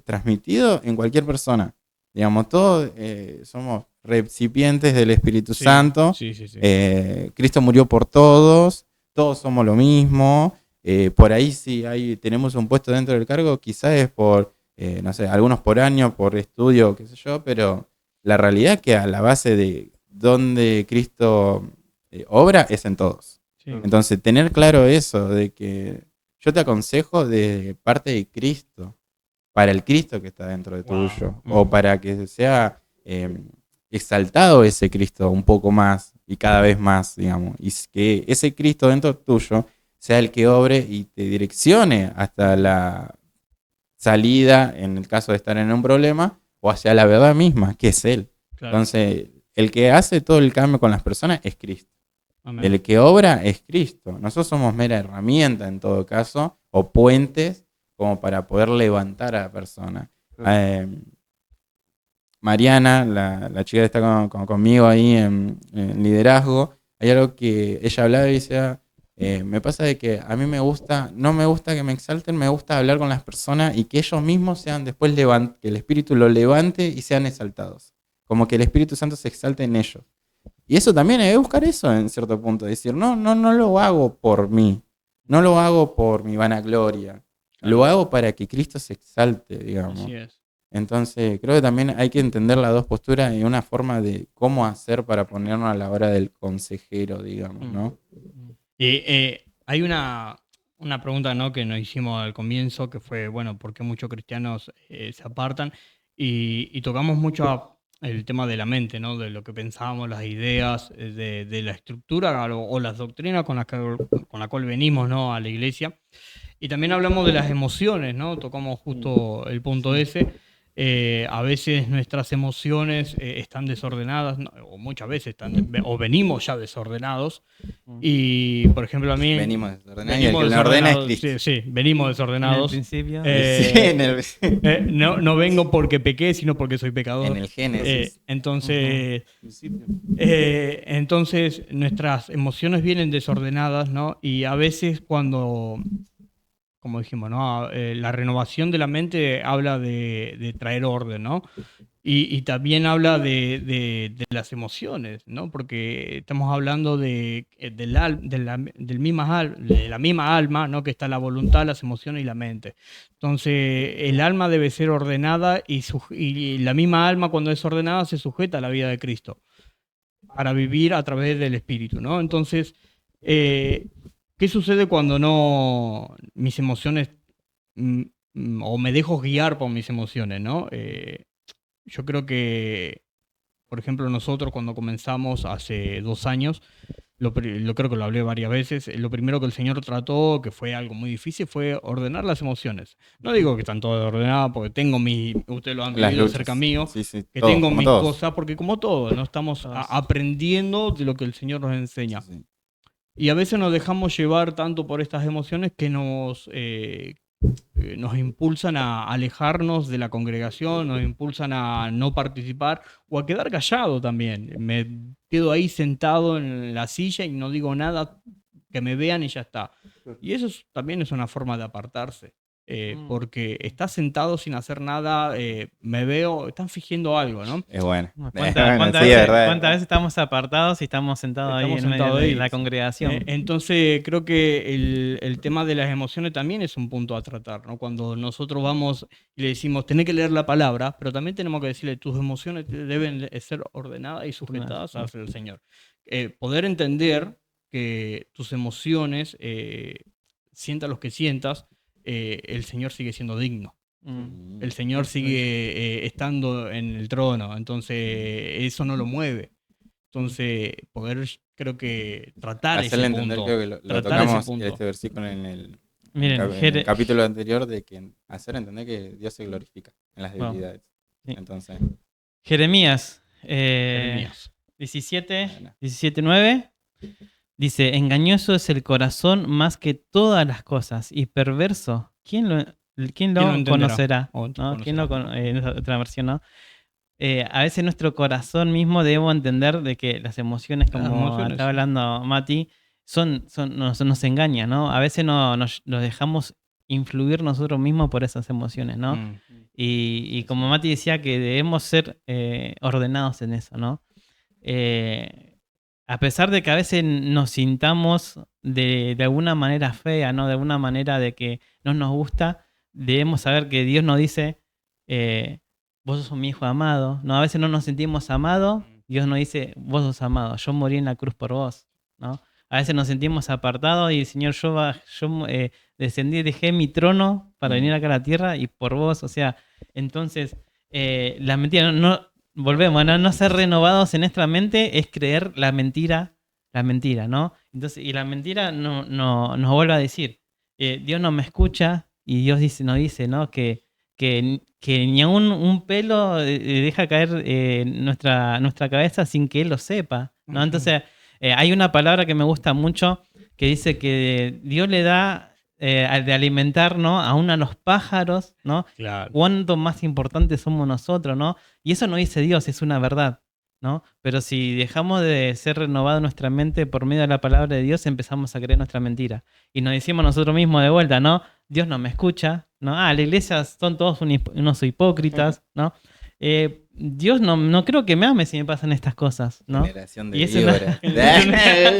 transmitido en cualquier persona. Digamos, todos somos recipientes del Espíritu Santo. Sí, sí, sí. Cristo murió por todos, todos somos lo mismo. Por ahí sí tenemos un puesto dentro del cargo, quizás es por, no sé, algunos por año, por estudio, qué sé yo, pero la realidad es que a la base de donde Cristo obra es en todos. Sí. Entonces, tener claro eso, de que yo te aconsejo de parte de Cristo, para el Cristo que está dentro de tuyo, o para que sea exaltado ese Cristo un poco más y cada vez más, digamos, y que ese Cristo dentro tuyo sea el que obre y te direccione hasta la salida, en el caso de estar en un problema, o hacia la verdad misma, que es Él. Claro. Entonces, el que hace todo el cambio con las personas es Cristo. Amén. El que obra es Cristo. Nosotros somos mera herramienta en todo caso, o puentes como para poder levantar a la persona. Mariana, la chica que está conmigo ahí en liderazgo, hay algo que ella hablaba y decía, me pasa de que a mí no me gusta que me exalten, me gusta hablar con las personas y que ellos mismos sean después que el Espíritu lo levante y sean exaltados. Como que el Espíritu Santo se exalte en ellos. Y eso también es buscar eso en cierto punto, decir, no lo hago por mí, no lo hago por mi vanagloria, lo hago para que Cristo se exalte, digamos. Así es. Entonces, creo que también hay que entender las dos posturas y una forma de cómo hacer para ponernos a la hora del consejero, digamos, ¿no? Hay una pregunta, ¿no?, que nos hicimos al comienzo, que fue, bueno, ¿por qué muchos cristianos se apartan? Y tocamos mucho el tema de la mente, ¿no?, de lo que pensábamos, las ideas, de la estructura o las doctrinas con la cual venimos, ¿no?, a la iglesia. Y también hablamos de las emociones, ¿no? Tocamos justo el punto ese. A veces nuestras emociones están desordenadas, ¿no?, o muchas veces o venimos ya desordenados. Y, por ejemplo, a mí... Venimos desordenados y el que lo ordena es Cristo. Sí, venimos desordenados. En el principio. No vengo porque pequé, sino porque soy pecador. En el Génesis. Entonces, nuestras emociones vienen desordenadas, ¿no? Y a veces cuando... como dijimos, ¿no? La renovación de la mente habla de traer orden, ¿no? Y también habla de las emociones, ¿no? Porque estamos hablando de la misma alma, ¿no?, que está la voluntad, las emociones y la mente. Entonces, el alma debe ser ordenada y la misma alma, cuando es ordenada, se sujeta a la vida de Cristo para vivir a través del Espíritu, ¿no? Entonces, ¿qué sucede cuando mis emociones o me dejo guiar por mis emociones, ¿no? Yo creo que, por ejemplo, nosotros cuando comenzamos hace 2 años, creo que lo hablé varias veces, lo primero que el Señor trató, que fue algo muy difícil, fue ordenar las emociones. No digo que están todas ordenadas, porque tengo ustedes lo han vivido cerca mío, que todos, tengo mis todos. cosas, porque como todos, ¿no? Estamos aprendiendo de lo que el Señor nos enseña. Sí. Y a veces nos dejamos llevar tanto por estas emociones que nos impulsan a alejarnos de la congregación, nos impulsan a no participar o a quedar callado también. Me quedo ahí sentado en la silla y no digo nada, que me vean y ya está. Y eso también es una forma de apartarse. Porque estás sentado sin hacer nada, me veo, están fingiendo algo, ¿no? Es bueno. ¿Cuántas veces estamos apartados y estamos sentados ahí en medio de la congregación? Entonces creo que el tema de las emociones también es un punto a tratar, ¿no? Cuando nosotros vamos y le decimos, tenés que leer la palabra, pero también tenemos que decirle, tus emociones deben ser ordenadas y sujetadas hacia el Señor. Poder entender que tus emociones, sientas lo que sientas, el Señor sigue siendo digno. El Señor sigue estando en el trono, entonces eso no lo mueve. Entonces, creo que tratar hacerle ese entender, punto. creo que lo tocamos este versículo en el capítulo anterior, de que hacer entender que Dios se glorifica en las debilidades. Sí. Entonces, Jeremías, Jeremías. 17:9 dice: engañoso es el corazón más que todas las cosas y perverso. ¿Quién lo entenderá? conocerá? O ¿No? ¿Quién lo conocerá. otra versión, ¿no? A veces nuestro corazón mismo debemos entender de que las emociones, Las como emociones, estaba sí. hablando Mati, nos engañan, ¿no? A veces nos dejamos influir nosotros mismos por esas emociones, ¿no? Mm. Y como Mati decía, que debemos ser ordenados en eso, ¿no? A pesar de que a veces nos sintamos de alguna manera fea, ¿no? De alguna manera de que no nos gusta, debemos saber que Dios nos dice, vos sos mi hijo amado, ¿no? A veces no nos sentimos amados, Dios nos dice, vos sos amado, yo morí en la cruz por vos, ¿no? A veces nos sentimos apartados y Señor, yo descendí, dejé mi trono para venir acá a la tierra y por vos, o sea, entonces, la mentira, volvemos, ¿no? No ser renovados en nuestra mente es creer la mentira, ¿no? Entonces, y la mentira nos vuelve a decir, Dios no me escucha y Dios nos dice, ¿no? Que ni aún un pelo deja caer nuestra cabeza sin que Él lo sepa, ¿no? Entonces, hay una palabra que me gusta mucho que dice que Dios le da de alimentar, ¿no? Aún a los pájaros, ¿no? Claro. Cuánto más importantes somos nosotros, ¿no? Y eso no dice Dios, es una verdad, ¿no? Pero si dejamos de ser renovados nuestra mente por medio de la palabra de Dios, empezamos a creer nuestra mentira. Y nos decimos nosotros mismos de vuelta, ¿no? Dios no me escucha, ¿no? La iglesia son todos unos hipócritas, ¿no? Dios no creo que me ame si me pasan estas cosas, ¿no? generación de Y es víboras.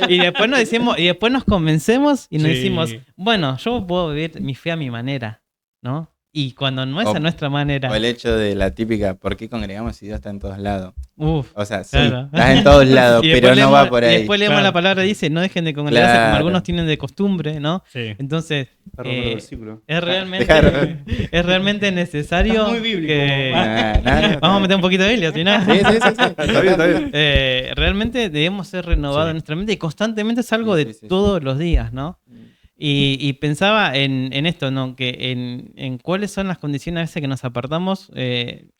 y después nos decimos, y después nos convencemos y nos Sí. decimos, bueno, yo puedo vivir mi fe a mi manera, ¿no? Y cuando no es a nuestra manera, O el hecho de la típica, ¿por qué congregamos si Dios está en todos lados? uff. O sea, sí, Claro. estás en todos lados, Y pero después no leemos- va por Y ahí. después leemos Claro. la palabra y dice, no dejen de congregarse como Claro. algunos tienen de costumbre, ¿no? Sí. Entonces, Está rompiendo el versículo. es realmente, Claro. es realmente necesario Está muy bíblico. que... No, Vamos a meter un poquito de Biblia, si no. Sí. Está bien, está bien. Realmente debemos ser renovados Sí. en nuestra mente y constantemente es algo Sí, de sí. todos los días, ¿no? Y pensaba en esto, ¿no? Que en cuáles son las condiciones a veces que nos apartamos.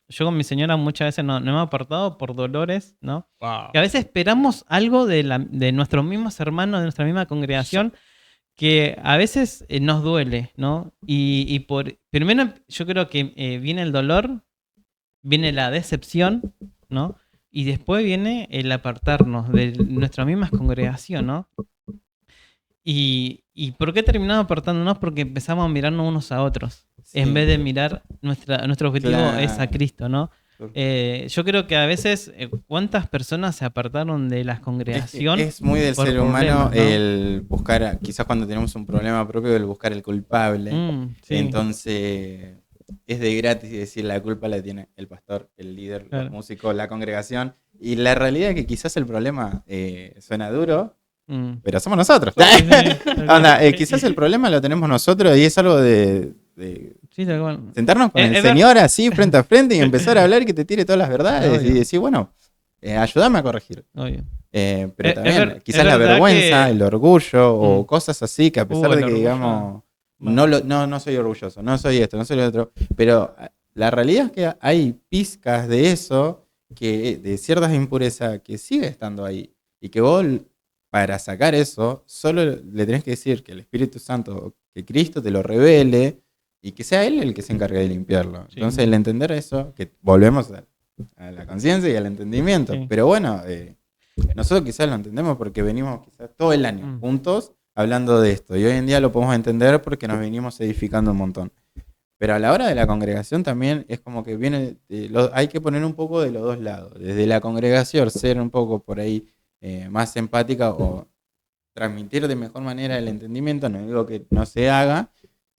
Yo con mi señora muchas veces no hemos apartado por dolores, ¿no? Wow. Que a veces esperamos algo de nuestros mismos hermanos, de nuestra misma congregación, que a veces nos duele, ¿no? Primero yo creo que viene el dolor, viene la decepción, ¿no? Y después viene el apartarnos de nuestra misma congregación, ¿no? ¿Y por qué terminamos apartándonos? Porque empezamos a mirarnos unos a otros, Sí. en vez de mirar nuestro objetivo Claro. es a Cristo, ¿no? Claro. Yo creo que a veces, ¿cuántas personas se apartaron de la congregación? Es muy del por ser humano problemas, ¿no? el buscar, quizás cuando tenemos un problema propio, el buscar el culpable. Sí. Entonces, es de gratis decir la culpa la tiene el pastor, el líder, Claro. los músicos, la congregación. Y la realidad es que quizás el problema suena duro, pero somos nosotros. Onda, quizás el problema lo tenemos nosotros y es algo de Sí, tal cual. sentarnos con el Es Señor así frente a frente y empezar a hablar y que te tire todas las verdades Obvio. y decir, bueno, ayúdame a corregir. Obvio. Pero Es también quizás es la verdad vergüenza, que- el orgullo o Mm. cosas así que a pesar el de que orgullo. digamos, Bueno. no soy orgulloso, no soy esto, no soy lo otro, pero la realidad es que hay pizcas de eso, de ciertas impurezas que sigue estando ahí y que vos para sacar eso solo le tenés que decir que el Espíritu Santo, que Cristo te lo revele y que sea Él el que se encargue de limpiarlo. Sí. Entonces el entender eso, que volvemos a la conciencia y al entendimiento, Sí. pero bueno, nosotros quizás lo entendemos porque venimos quizás todo el año juntos hablando de esto y hoy en día lo podemos entender porque nos venimos edificando un montón. Pero a la hora de la congregación también es como que viene, hay que poner un poco de los dos lados. Desde la congregación ser un poco por ahí más empática o transmitir de mejor manera el entendimiento, no digo que no se haga,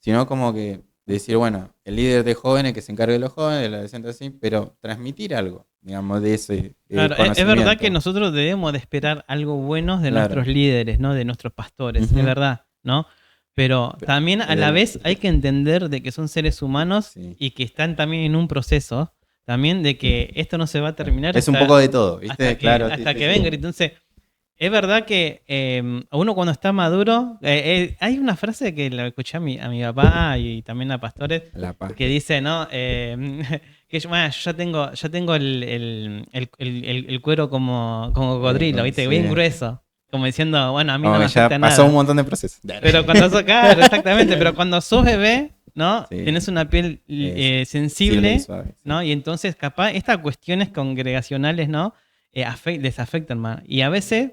sino como que decir, bueno, el líder de jóvenes que se encargue de los jóvenes, de los adolescentes así, pero transmitir algo, digamos, de ese Claro, es conocimiento. verdad que nosotros debemos de esperar algo bueno de Claro. nuestros líderes, ¿no? De nuestros pastores, Ujú. es verdad, ¿no? Pero también a la vez hay que entender de que son seres humanos Sí. y que están también en un proceso, también de que esto no se va a terminar Es un hasta- poco de todo, ¿viste? hasta que, Claro, hasta sí, que sí, venga. sí. Entonces, es verdad que uno cuando está maduro, hay una frase que la escuché a mi papá y también a pastores, La paz. que dice, ¿no? que yo ya tengo el cuero como cocodrilo, ¿viste? Sí. Bien grueso. Como diciendo, bueno, a mí Como no me que ya afecta pasó nada. un montón de procesos. Pero cuando claro, exactamente, pero cuando sos bebé, ¿no? Sí. Tenés una piel sensible, muy suave, sí. ¿no? Y entonces capaz estas cuestiones congregacionales, ¿no? Les afectan más. Y a veces,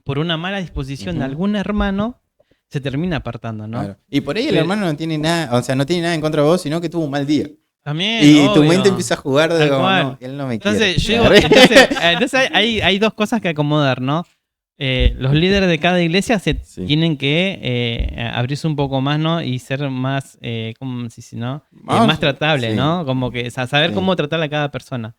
por una mala disposición de algún hermano, se termina apartando, ¿no? Claro. Y por ahí el Pero- hermano no tiene nada, o sea, no tiene nada en contra de vos, sino que tuvo un mal día. También, Y tu obvio. mente empieza a jugar de Tal como, cual. no, él no me Entonces, quiere. entonces hay dos cosas que acomodar, ¿no? Los líderes de cada iglesia Sí. tienen que abrirse un poco más, ¿no? Y ser más, ¿cómo se dice, no? Más- Más tratable, sí. ¿no? Como que saber Sí. cómo tratar a cada persona.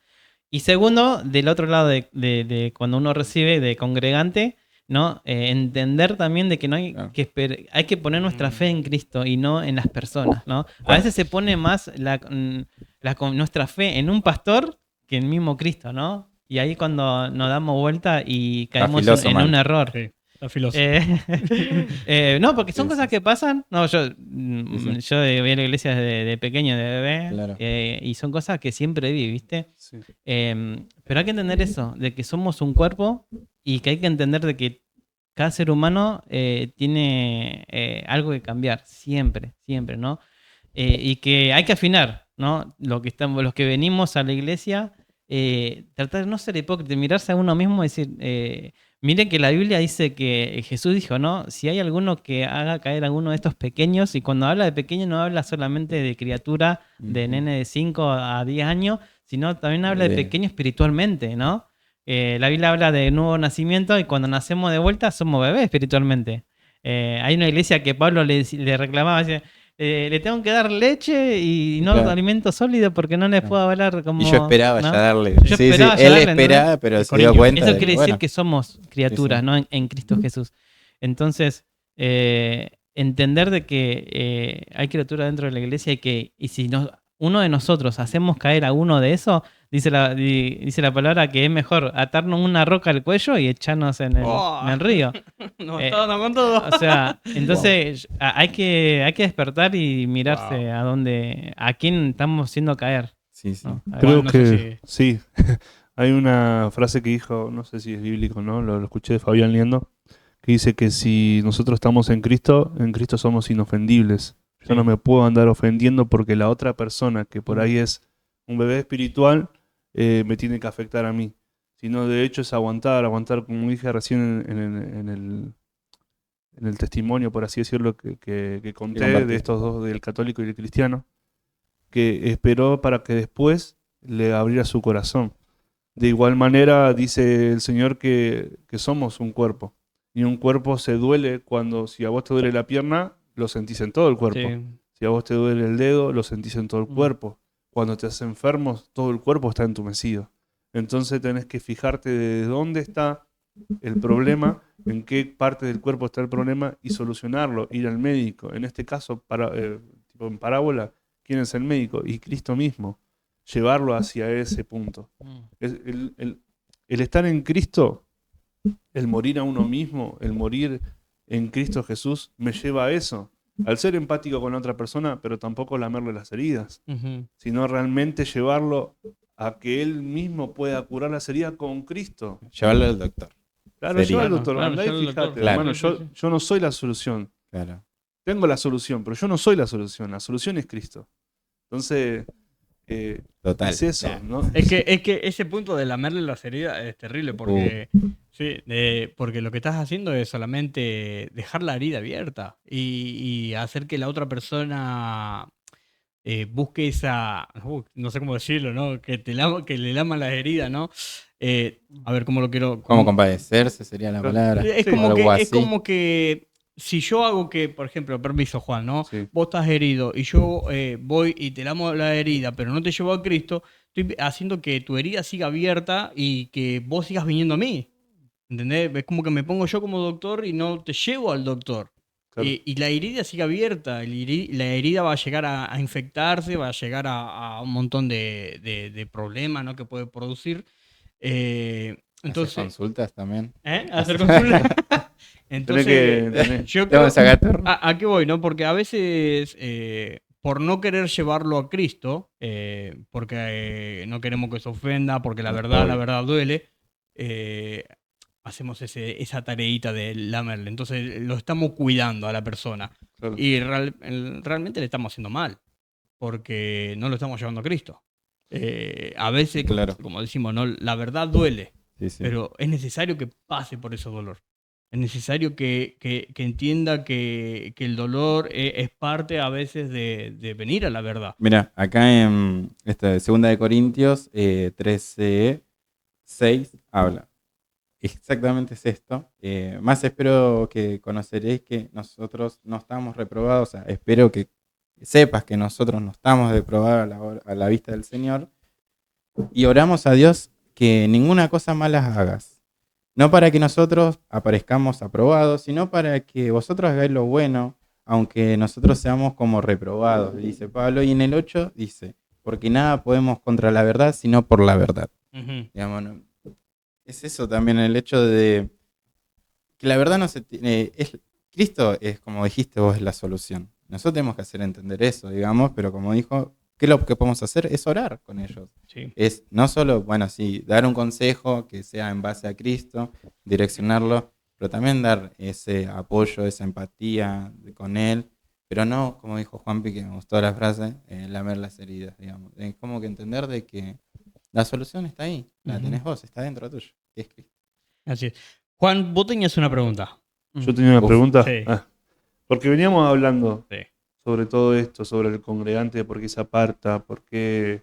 Y segundo, del otro lado de cuando uno recibe de congregante, ¿no? Entender también de que no hay Claro. hay que poner nuestra fe en Cristo y no en las personas, ¿no? A veces se pone más nuestra fe en un pastor que en mismo Cristo, ¿no? Y ahí cuando nos damos vuelta y caemos filoso, en man. un error. Sí, está filoso. No, porque son Sí, cosas sí, que pasan. No, yo sí. voy a la iglesia de pequeño, de bebé, Claro. y son cosas que siempre vi, ¿viste? Sí. Pero hay que entender eso, de que somos un cuerpo y que hay que entender de que cada ser humano tiene algo que cambiar, siempre, siempre, ¿no? Y que hay que afinar, ¿no? Los que venimos a la iglesia, tratar de no ser hipócrita, mirarse a uno mismo y decir, miren que la Biblia dice que Jesús dijo, ¿no? Si hay alguno que haga caer a alguno de estos pequeños, y cuando habla de pequeño no habla solamente de criatura, de nene de 5 a 10 años, sino también habla de Bien. pequeño espiritualmente, ¿no? La Biblia habla de nuevo nacimiento y cuando nacemos de vuelta somos bebés espiritualmente. Hay una iglesia que Pablo le reclamaba, dice, le tengo que dar leche y no Claro. alimento sólido porque no les puedo hablar como... Y yo esperaba ¿no? ya darle. Yo Sí, esperaba sí, ya él darle, esperaba, pero se dio Corintios. cuenta. Eso de quiere que, decir bueno, que somos criaturas, Sí, sí. ¿no? En Cristo Jesús. Entonces, entender de que hay criaturas dentro de la iglesia y si uno de nosotros hacemos caer a uno de esos, dice la palabra que es mejor atarnos una roca al cuello y echarnos en el río. Nos está dando con todo. O sea, entonces hay que despertar y mirarse a quién estamos haciendo caer. Sí, sí. ¿no? Creo no que sé sí. Hay una frase que dijo, no sé si es bíblico o no, lo escuché de Fabián Liendo, que dice que si nosotros estamos en Cristo somos inofendibles. Yo Sí. no me puedo andar ofendiendo porque la otra persona, que por ahí es un bebé espiritual, me tiene que afectar a mí. Sino de hecho es aguantar, como dije recién en el testimonio, por así decirlo, que conté compartí. de estos dos, del católico y del cristiano, que esperó para que después le abriera su corazón. De igual manera dice el Señor que somos un cuerpo. Y un cuerpo se duele cuando, si a vos te duele la pierna, lo sentís en todo el cuerpo. Sí. Si a vos te duele el dedo, lo sentís en todo el Mm. cuerpo. Cuando te haces enfermo, todo el cuerpo está entumecido. Entonces tenés que fijarte de dónde está el problema, en qué parte del cuerpo está el problema y solucionarlo, ir al médico. En este caso, tipo en parábola, ¿quién es el médico? Y Cristo mismo. Llevarlo hacia ese punto. El estar en Cristo, el morir a uno mismo, el morir en Cristo Jesús, me lleva a eso. Al ser empático con otra persona, pero tampoco lamerle las heridas, Ujú. sino realmente llevarlo a que él mismo pueda curar las heridas con Cristo. Llevarlo al doctor. Claro, Sería. lleva al doctor, Claro, andá y lleva al fíjate, doctor. Claro. hermano, yo no soy la solución. Claro. Tengo la solución, pero yo no soy la solución es Cristo. Entonces, Total. es eso, Ya. ¿no? Es que ese punto de lamerle las heridas es terrible porque, porque lo que estás haciendo es solamente dejar la herida abierta y hacer que la otra persona busque esa, no sé cómo decirlo, ¿no? Que le lama las heridas, ¿no? A ver, ¿cómo lo quiero? Como compadecerse sería la palabra. Es Sí, como algo que, es así. como que si yo hago que, por ejemplo, permiso Juan, ¿no? Sí. Vos estás herido y yo voy y te lamo la herida, pero no te llevo a Cristo, estoy haciendo que tu herida siga abierta y que vos sigas viniendo a mí. ¿Entendés? Es como que me pongo yo como doctor y no te llevo al doctor. Claro. Y la herida sigue abierta, la herida va a llegar a infectarse, va a llegar a un montón de problemas, ¿no? Que puede producir. Entonces, ¿Haces consultas también? hacer consulta. Entonces, tenés- yo Te vamos a creo, sacar turno. ¿a qué voy, no? Porque a veces por no querer llevarlo a Cristo, porque no queremos que se ofenda, porque la verdad duele, hacemos esa tareita de lamerle. Entonces lo estamos cuidando a la persona. Claro. Y realmente le estamos haciendo mal, porque no lo estamos llevando a Cristo. A veces, Claro. como decimos, ¿no? La verdad duele, Sí, sí. pero es necesario que pase por ese dolor. Es necesario que entienda que el dolor es parte a veces de venir a la verdad. Mira, acá en esta segunda de Corintios 13:6 habla. Exactamente es esto. Más espero que conoceréis que nosotros no estamos reprobados. O sea, espero que sepas que nosotros no estamos reprobados a la vista del Señor. Y oramos a Dios que ninguna cosa mala hagas. No para que nosotros aparezcamos aprobados, sino para que vosotros hagáis lo bueno, aunque nosotros seamos como reprobados, dice Pablo. Y en el 8 dice, porque nada podemos contra la verdad, sino por la verdad. Ujú. Digamos, ¿no? Es eso también el hecho de que la verdad no se tiene... Cristo es, como dijiste vos, es la solución. Nosotros tenemos que hacer entender eso, digamos, pero como dijo, ¿qué es lo que podemos hacer? Es orar con ellos. Sí. Es no solo, bueno, sí, dar un consejo que sea en base a Cristo, direccionarlo, pero también dar ese apoyo, esa empatía con Él, pero no, como dijo Juanpi, que me gustó la frase, lamer las heridas, digamos. Es como que entender de que la solución está ahí, la tenés vos, está dentro tuyo, que es Cristo. Así es. Juan, vos tenías una pregunta. Yo tenía una Uf, pregunta. sí. Porque veníamos hablando Sí. sobre todo esto, sobre el congregante, por qué se aparta, porque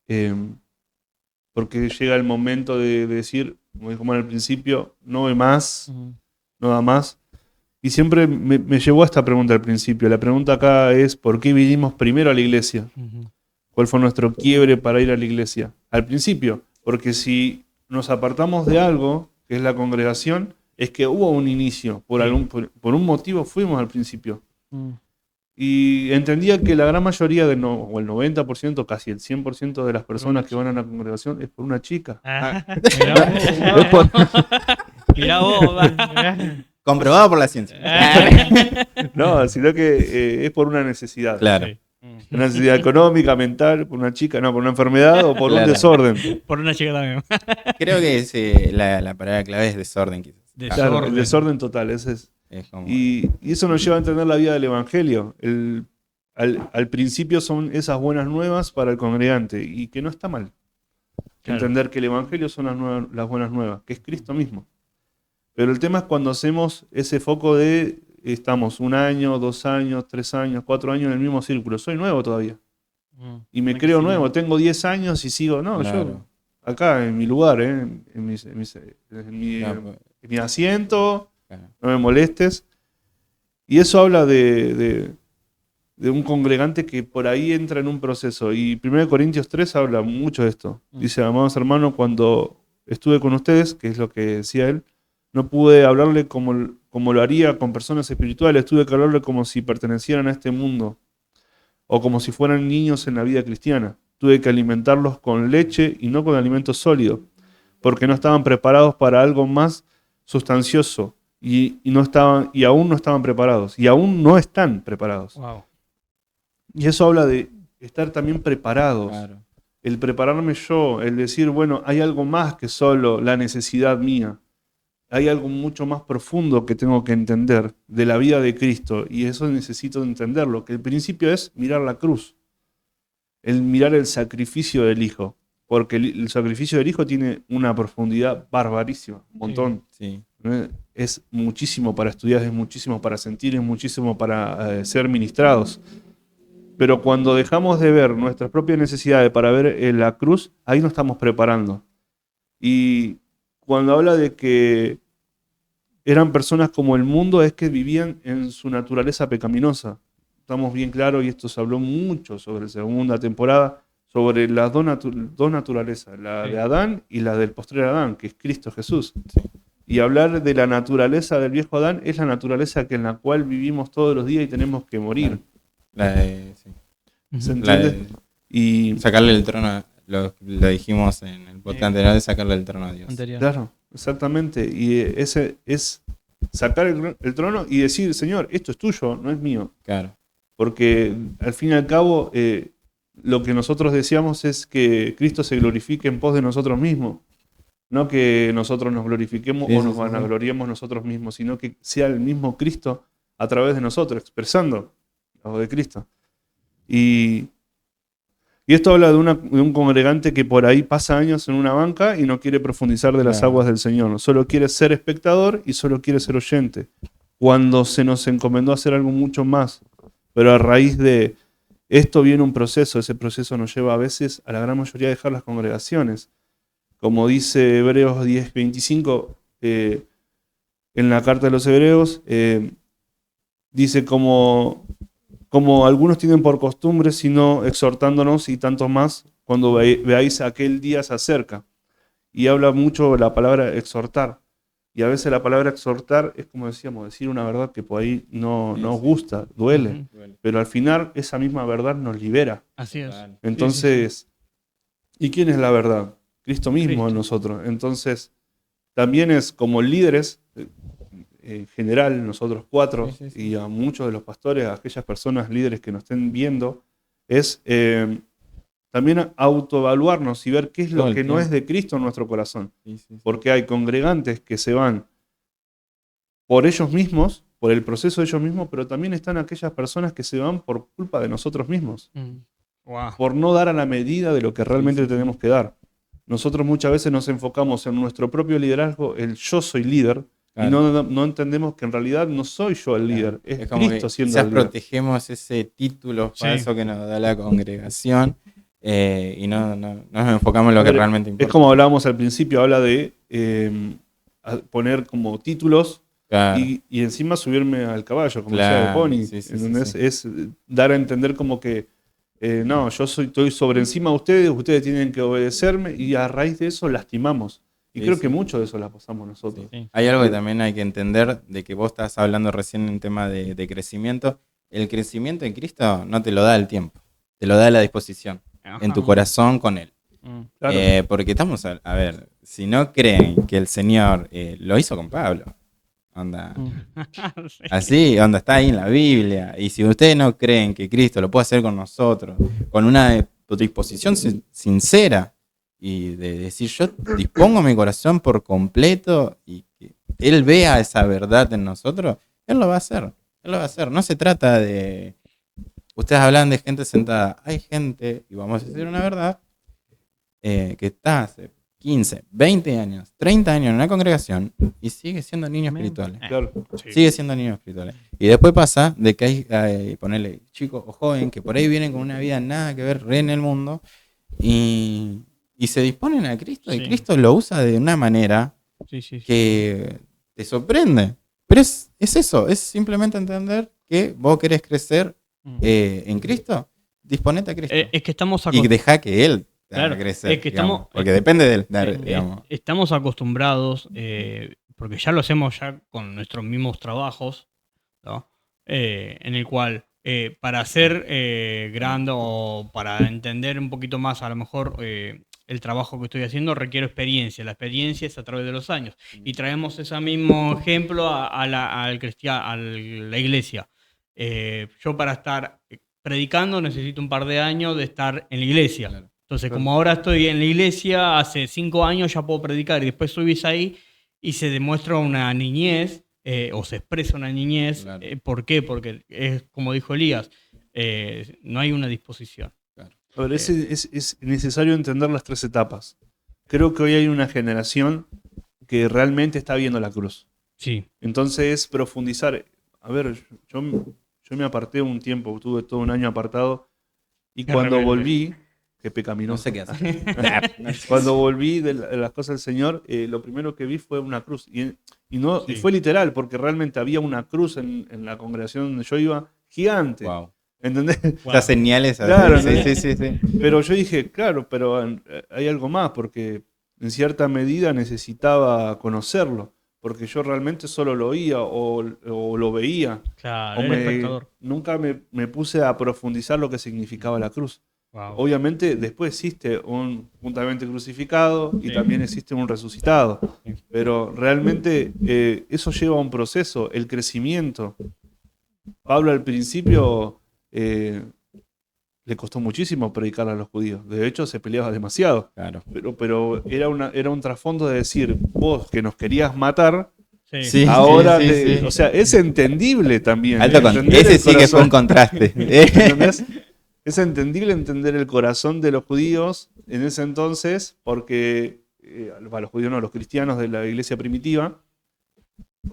llega el momento de decir, como dijo Juan al principio, no ve más, no da más. Y siempre me llevó a esta pregunta al principio. La pregunta acá es, ¿por qué vinimos primero a la iglesia? Ujú. ¿Cuál fue nuestro quiebre para ir a la iglesia? Al principio, porque si nos apartamos de algo, que es la congregación, es que hubo un inicio, por un motivo fuimos al principio. Y entendía que la gran mayoría, o el 90%, casi el 100% de las personas que van a la congregación es por una chica. Mirá vos. Mirá vos. Comprobado por la ciencia. No, sino que es por una necesidad. Claro. Sí. Una necesidad económica, mental, por una chica, no, por una enfermedad o por un Claro. desorden. Por una chica también. Creo que la palabra clave es desorden, quizás. Claro, el desorden total, ese es. Es como... Y eso nos lleva a entender la vida del Evangelio. Al principio son esas buenas nuevas para el congregante y que no está mal. Claro. Entender que el Evangelio son las buenas nuevas, que es Cristo mismo. Pero el tema es cuando hacemos ese foco de estamos 1 año, 2 años, 3 años, 4 años en el mismo círculo. Soy nuevo todavía. Y me creo nuevo. Tengo 10 años y sigo. No, Claro. yo acá en mi lugar, en mi asiento. Claro. No me molestes. Y eso habla de un congregante que por ahí entra en un proceso. Y 1 Corintios 3 habla mucho de esto. Dice, amados hermanos, cuando estuve con ustedes, que es lo que decía él, no pude hablarle como lo haría con personas espirituales. Tuve que hablarle como si pertenecieran a este mundo o como si fueran niños en la vida cristiana. Tuve que alimentarlos con leche y no con alimento sólido, porque no estaban preparados para algo más sustancioso. Y aún no estaban preparados. Y aún no están preparados. Wow. Y eso habla de estar también preparados. Claro. El prepararme yo, el decir, bueno, hay algo más que solo la necesidad mía. Hay algo mucho más profundo que tengo que entender de la vida de Cristo. Y eso necesito entenderlo. Que el principio es mirar la cruz. El mirar el sacrificio del Hijo. Porque el sacrificio del Hijo tiene una profundidad barbarísima. Un montón. Sí. Es muchísimo para estudiar, es muchísimo para sentir, es muchísimo para ser ministrados. Pero cuando dejamos de ver nuestras propias necesidades para ver la cruz, ahí nos estamos preparando. Y cuando habla de que eran personas como el mundo, es que vivían en su naturaleza pecaminosa. Estamos bien claros, y esto se habló mucho sobre la segunda temporada, sobre las dos naturalezas, la de Adán y la del postrer Adán, que es Cristo Jesús. Sí. Y hablar de la naturaleza del viejo Adán es la naturaleza en la cual vivimos todos los días y tenemos que morir. Sí. ¿Se entiende? Y Sacarle el trono, lo dijimos en el podcast anterior, de sacarle el trono a Dios. claro, exactamente. Y ese es sacar el trono y decir, Señor, esto es tuyo, no es mío. Claro. porque al fin y al cabo lo que nosotros deseamos es que Cristo se glorifique en pos de nosotros mismos. No que nosotros nos glorifiquemos o nos vanagloriemos nosotros mismos, sino que sea el mismo Cristo a través de nosotros, expresando la voz de Cristo. Y esto habla de un congregante que por ahí pasa años en una banca y no quiere profundizar de las aguas del Señor. Solo quiere ser espectador y solo quiere ser oyente. Cuando se nos encomendó hacer algo mucho más. Pero a raíz de esto viene un proceso. Ese proceso nos lleva a veces a la gran mayoría a dejar las congregaciones. Como dice Hebreos 10:25, en la carta de los Hebreos, dice como algunos tienen por costumbre, sino exhortándonos y tanto más cuando veáis aquel día se acerca. Y habla mucho la palabra exhortar. Y a veces la palabra exhortar es, como decíamos, decir una verdad que por ahí no nos gusta, duele. Pero al final esa misma verdad nos libera. Así es. Entonces, ¿y quién es la verdad? Cristo mismo en nosotros. Entonces, también es como líderes, en general, nosotros cuatro, y a muchos de los pastores, a aquellas personas líderes que nos estén viendo, es también autoevaluarnos y ver qué es lo que no es de Cristo en nuestro corazón. Porque hay congregantes que se van por ellos mismos, por el proceso de ellos mismos, pero también están aquellas personas que se van por culpa de nosotros mismos. Por no dar a la medida de lo que realmente tenemos que dar. Nosotros muchas veces nos enfocamos en nuestro propio liderazgo, el yo soy líder, y no entendemos que en realidad no soy yo el líder, es Cristo siendo el líder. Protegemos ese título falso que nos da la congregación y no nos enfocamos en lo que realmente importa. Es como hablábamos al principio, habla de poner como títulos y encima subirme al caballo, como decía de Pony. Es dar a entender como que no, yo estoy sobre encima de ustedes tienen que obedecerme, y a raíz de eso lastimamos. Y creo que mucho de eso la pasamos nosotros. Hay algo que también hay que entender, de que vos estás hablando recién en tema de crecimiento. El crecimiento en Cristo no te lo da el tiempo, te lo da la disposición, en tu corazón con Él. Porque estamos, a ver, si no creen que el Señor lo hizo con Pablo, onda, así, onda, está ahí en la Biblia. Y si ustedes no creen que Cristo lo puede hacer con nosotros, con una disposición sincera y de decir, yo dispongo mi corazón por completo y que Él vea esa verdad en nosotros, Él lo va a hacer. Él lo va a hacer. No se trata de... Ustedes hablan de gente sentada. Hay gente, y vamos a decir una verdad, que está hace 15, 20 años, 30 años en una congregación y sigue siendo niños espirituales. Sigue siendo niños espirituales. Y después pasa de que hay ponerle chicos o jóvenes que por ahí vienen con una vida nada que ver en el mundo y se disponen a Cristo y Cristo lo usa de una manera que te sorprende. Pero es eso, es simplemente entender que vos querés crecer en Cristo, disponete a Cristo. Es que estamos y deja que Él crecer, es que porque depende de él, digamos. Estamos acostumbrados, porque ya lo hacemos ya con nuestros mismos trabajos, ¿no? En el cual para ser grande o para entender un poquito más a lo mejor el trabajo que estoy haciendo requiero experiencia. La experiencia es a través de los años. Y traemos ese mismo ejemplo a la iglesia. Yo para estar predicando necesito un par de años de estar en la iglesia. Claro. Entonces, como ahora estoy en la iglesia, hace 5 años ya puedo predicar. Y después subís ahí y se demuestra una niñez, o se expresa una niñez. Claro. ¿Por qué? Porque es como dijo Elías, no hay una disposición. Claro. A ver, es necesario entender las 3 etapas. Creo que hoy hay una generación que realmente está viendo la cruz. Sí. Entonces es profundizar. A ver, yo me aparté un tiempo, tuve todo un año apartado, y cuando volví, que pecaminoso. No sé qué hacer. Cuando volví de las cosas del Señor, lo primero que vi fue una cruz. Y fue literal, porque realmente había una cruz en la congregación donde yo iba, gigante. Wow. ¿Entendés? Wow. Las señales. Claro, sí. Pero yo dije, claro, pero hay algo más, porque en cierta medida necesitaba conocerlo. Porque yo realmente solo lo oía o lo veía. Claro, era espectador. Nunca me puse a profundizar lo que significaba la cruz. Wow. Obviamente después existe un juntamente crucificado y también existe un resucitado. Pero realmente eso lleva a un proceso, el crecimiento. Pablo al principio le costó muchísimo predicar a los judíos. De hecho, se peleaba demasiado. Claro. Pero era un trasfondo de decir, vos que nos querías matar, Sí, ahora, sí. o sea, es entendible también. Ese sí que fue un contraste. ¿Entendés? Es entendible entender el corazón de los judíos en ese entonces, porque, a los judíos no, los cristianos de la iglesia primitiva,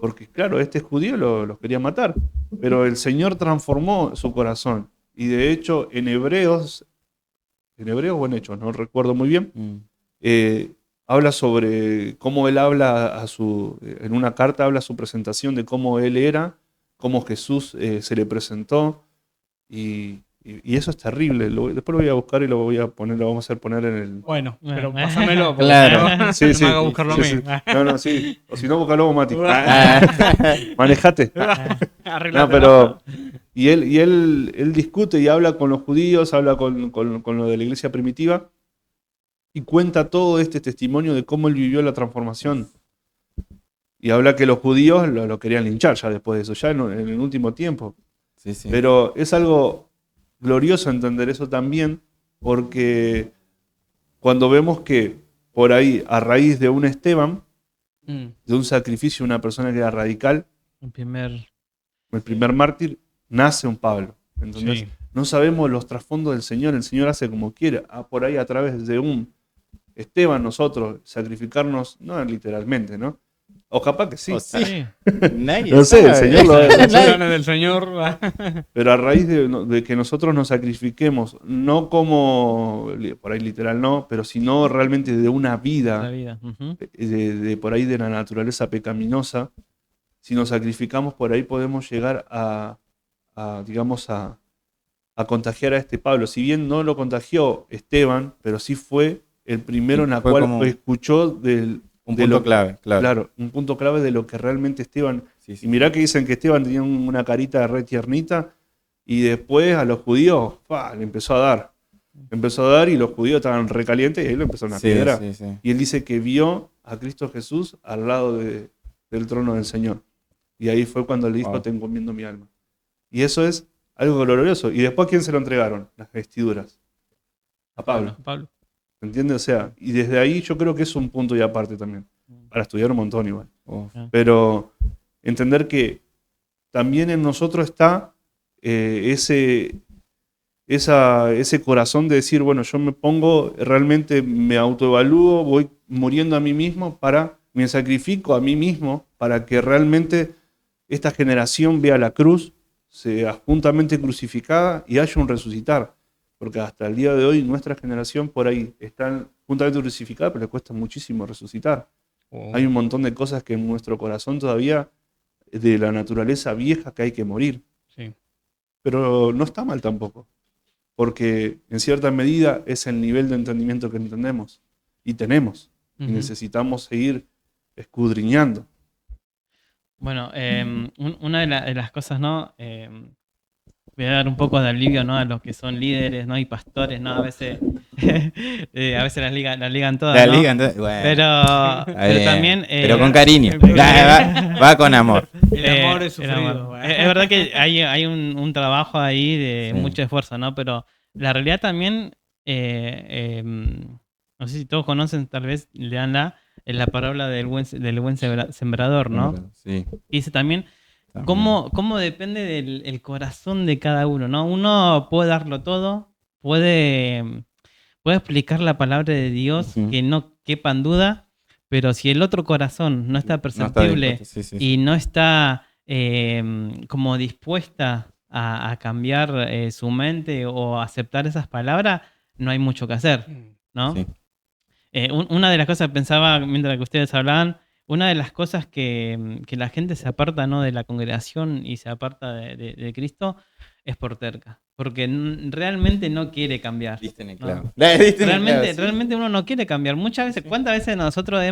porque claro, este judío los quería matar, pero el Señor transformó su corazón. Y de hecho, en Hebreos o en Hechos, no recuerdo muy bien, habla sobre cómo él habla en una carta habla su presentación de cómo él era, cómo Jesús se le presentó, y eso es terrible. Después lo voy a buscar y lo vamos a hacer poner en el... Bueno, pero pásamelo. Porque Claro. Sí, no me haga buscarlo a mí. sí. No, sí. O si no, búscalo vos, Mati. Manejate. No, pero... Y él discute y habla con los judíos, habla con lo de la iglesia primitiva, y cuenta todo este testimonio de cómo él vivió la transformación. Y habla que los judíos lo querían linchar ya después de eso, ya en el último tiempo. Sí, sí. Pero es algo glorioso entender eso también, porque cuando vemos que por ahí, a raíz de un Esteban, de un sacrificio de una persona que era radical, el primer mártir, nace un Pablo. Entonces, Sí. no sabemos los trasfondos del Señor. El Señor hace como quiere. Por ahí, a través de un Esteban, nosotros sacrificarnos, no literalmente, ¿no? O capaz que sí. O sí. Nadie No sé, el sabe. Señor lo Los planes del Señor. Pero a raíz de que nosotros nos sacrifiquemos, no como, por ahí literal no, pero sino realmente de una La vida, vida. Ujú. de por ahí de la naturaleza pecaminosa, si nos sacrificamos por ahí podemos llegar digamos, a contagiar a este Pablo. Si bien no lo contagió Esteban, pero sí fue el primero en la Fue cual como escuchó un de punto lo, clave, claro. claro, un punto clave de lo que realmente Esteban. Sí, sí. Y mirá que dicen que Esteban tenía una carita re tiernita, y después a los judíos le empezó a dar. Empezó a dar y los judíos estaban recalientes y ahí lo empezaron a Sí, piedrar. sí, sí. Y él dice que vio a Cristo Jesús al lado del trono del Señor. Y ahí fue cuando le dijo, Wow. te encomiendo mi alma. Y eso es algo glorioso. ¿Y después a quién se lo entregaron? Las vestiduras. A Pablo. Pablo. ¿Entiendes? O sea, y desde ahí yo creo que es un punto y aparte también. Para estudiar un montón igual. Uf. Pero entender que también en nosotros está ese corazón de decir, bueno, yo me pongo, realmente me autoevalúo, voy muriendo a mí mismo, me sacrifico a mí mismo para que realmente esta generación vea la cruz, sea juntamente crucificada y haya un resucitar. Porque hasta el día de hoy nuestra generación por ahí están juntamente crucificada, pero le cuesta muchísimo resucitar. Hay un montón de cosas que en nuestro corazón todavía, de la naturaleza vieja, que hay que morir. Sí. Pero no está mal tampoco, porque en cierta medida es el nivel de entendimiento que entendemos y tenemos. Y necesitamos seguir escudriñando. Bueno, una de las cosas, ¿no? Voy a dar un poco de alivio, ¿no? A los que son líderes, ¿no? Y pastores, ¿no? A veces las ligan todas, La ¿no? liga, entonces, bueno. Pero también... pero con cariño. Va con amor. El amor es el sufrido. amor. Es verdad que hay un trabajo ahí de Sí. mucho esfuerzo, ¿no? Pero la realidad también, no sé si todos conocen, tal vez leanla, es la parábola del buen sembrador, ¿no? Sí. Y dice también cómo depende del corazón de cada uno, ¿no? Uno puede darlo todo, puede explicar la palabra de Dios, Ujú. que no quepa en duda, pero si el otro corazón no está perceptible dispuesto, sí. y no está como dispuesta a cambiar su mente o aceptar esas palabras, no hay mucho que hacer, ¿no? Sí. Una de las cosas que pensaba mientras que ustedes hablaban, una de las cosas que la gente se aparta, ¿no? de la congregación y se aparta de Cristo es por terca, porque realmente no quiere cambiar. Diste en el ¿no? clavo. Diste en el clavo, sí. Realmente uno no quiere cambiar. Muchas veces, ¿cuántas veces nosotros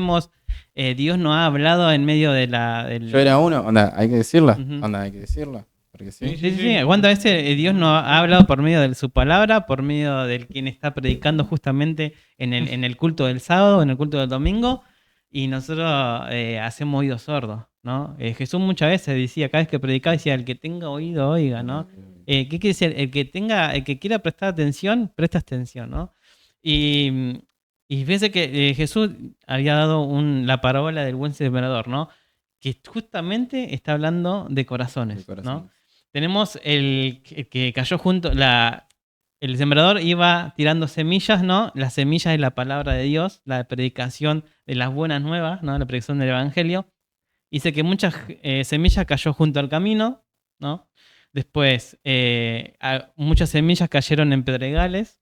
Dios nos ha hablado en medio del... Yo era uno, onda, hay que decirla. Ujú. Onda, hay que decirla. Porque sí. Sí. ¿Cuántas veces Dios nos ha hablado por medio de su palabra, por medio del quien está predicando justamente en el culto del sábado, en el culto del domingo, y nosotros hacemos oídos sordos, ¿no? Jesús muchas veces decía, cada vez que predicaba, decía, el que tenga oído, oiga, ¿no? ¿Qué quiere decir? El que quiera prestar atención, presta atención, ¿no? Y fíjense que Jesús había dado la parábola del buen sembrador, ¿no? Que justamente está hablando de corazones, ¿no? Tenemos el que cayó junto, el sembrador iba tirando semillas, ¿no? Las semillas es la palabra de Dios, la predicación de las buenas nuevas, ¿no? La predicación del evangelio. Dice que muchas semillas cayó junto al camino, ¿no? Después, muchas semillas cayeron en pedregales,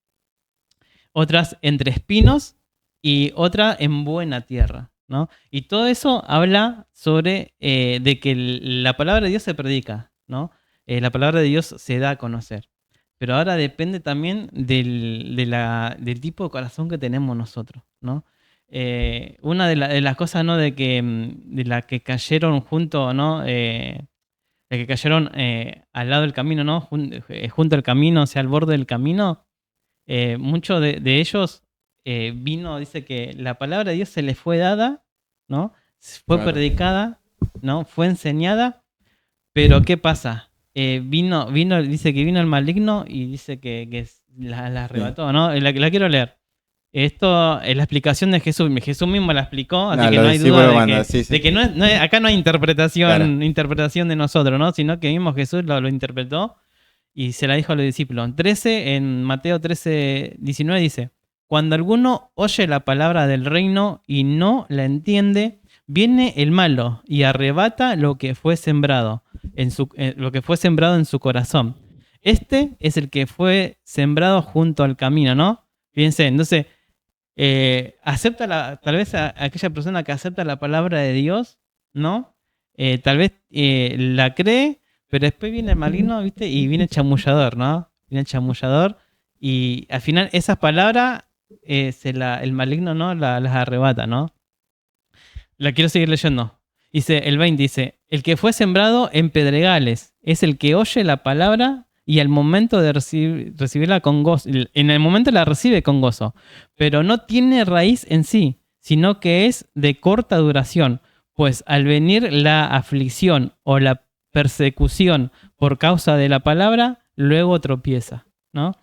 otras entre espinos y otra en buena tierra, ¿no? Y todo eso habla sobre de que la palabra de Dios se predica, ¿no? La palabra de Dios se da a conocer. Pero ahora depende también del tipo de corazón que tenemos nosotros, ¿no? Una de las cosas, ¿no? De la que cayeron junto, ¿no? De que cayeron al lado del camino, ¿no? Junto al camino, o sea, al borde del camino. Muchos de ellos dice que la palabra de Dios se les fue dada, ¿no? Fue predicada, ¿no? Fue enseñada, pero ¿qué pasa? Dice que vino el maligno y dice que la arrebató, ¿no? La quiero leer. Esto es la explicación de Jesús. Jesús mismo la explicó, así que no hay duda de que acá no hay interpretación de nosotros, ¿no? Sino que mismo Jesús lo interpretó y se la dijo a los discípulos. En Mateo 13, 19 dice: cuando alguno oye la palabra del reino y no la entiende, viene el malo y arrebata lo que fue sembrado en su corazón. Este es el que fue sembrado junto al camino, ¿no? Fíjense, entonces, tal vez aquella persona que acepta la palabra de Dios, ¿no? Tal vez la cree, pero después viene el maligno, ¿viste? Y viene el chamullador, ¿no? Viene el chamullador y al final esas palabras el maligno, ¿no? Las arrebata, ¿no? La quiero seguir leyendo. Dice, el 20 dice: el que fue sembrado en pedregales es el que oye la palabra y al momento de recibirla con gozo, en el momento la recibe con gozo, pero no tiene raíz en sí, sino que es de corta duración, pues al venir la aflicción o la persecución por causa de la palabra, luego tropieza, ¿no?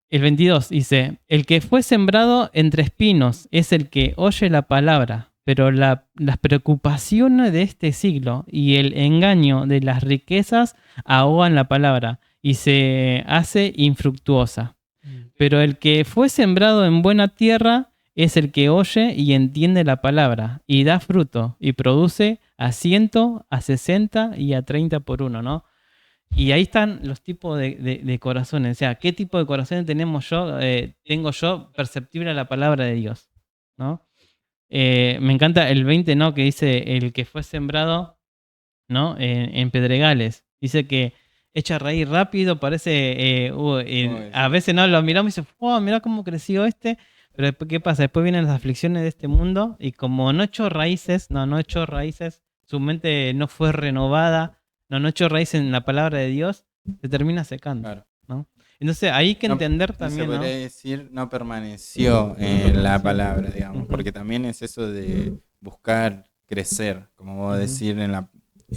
El 22 dice: el que fue sembrado entre espinos es el que oye la palabra, pero las preocupaciones de este siglo y el engaño de las riquezas ahogan la palabra y se hace infructuosa. Pero el que fue sembrado en buena tierra es el que oye y entiende la palabra y da fruto y produce a 100, a 60 y a 30 por uno, ¿no? Y ahí están los tipos de corazones. O sea, ¿qué tipo de corazones tengo yo perceptible a la palabra de Dios, ¿no? Me encanta el 20, ¿no? Que dice el que fue sembrado, ¿no? En pedregales. Dice que echa raíz rápido, parece... a veces no lo miramos y dice, wow, mira cómo creció este. Pero después, ¿qué pasa? Después vienen las aflicciones de este mundo y como no echó raíces, su mente no fue renovada, no echó raíces en la palabra de Dios, se termina secando, claro, ¿no? Entonces hay que entender también, ¿no? Se podría decir, no permaneció en la palabra, digamos, porque también es eso de buscar crecer, como vos decir,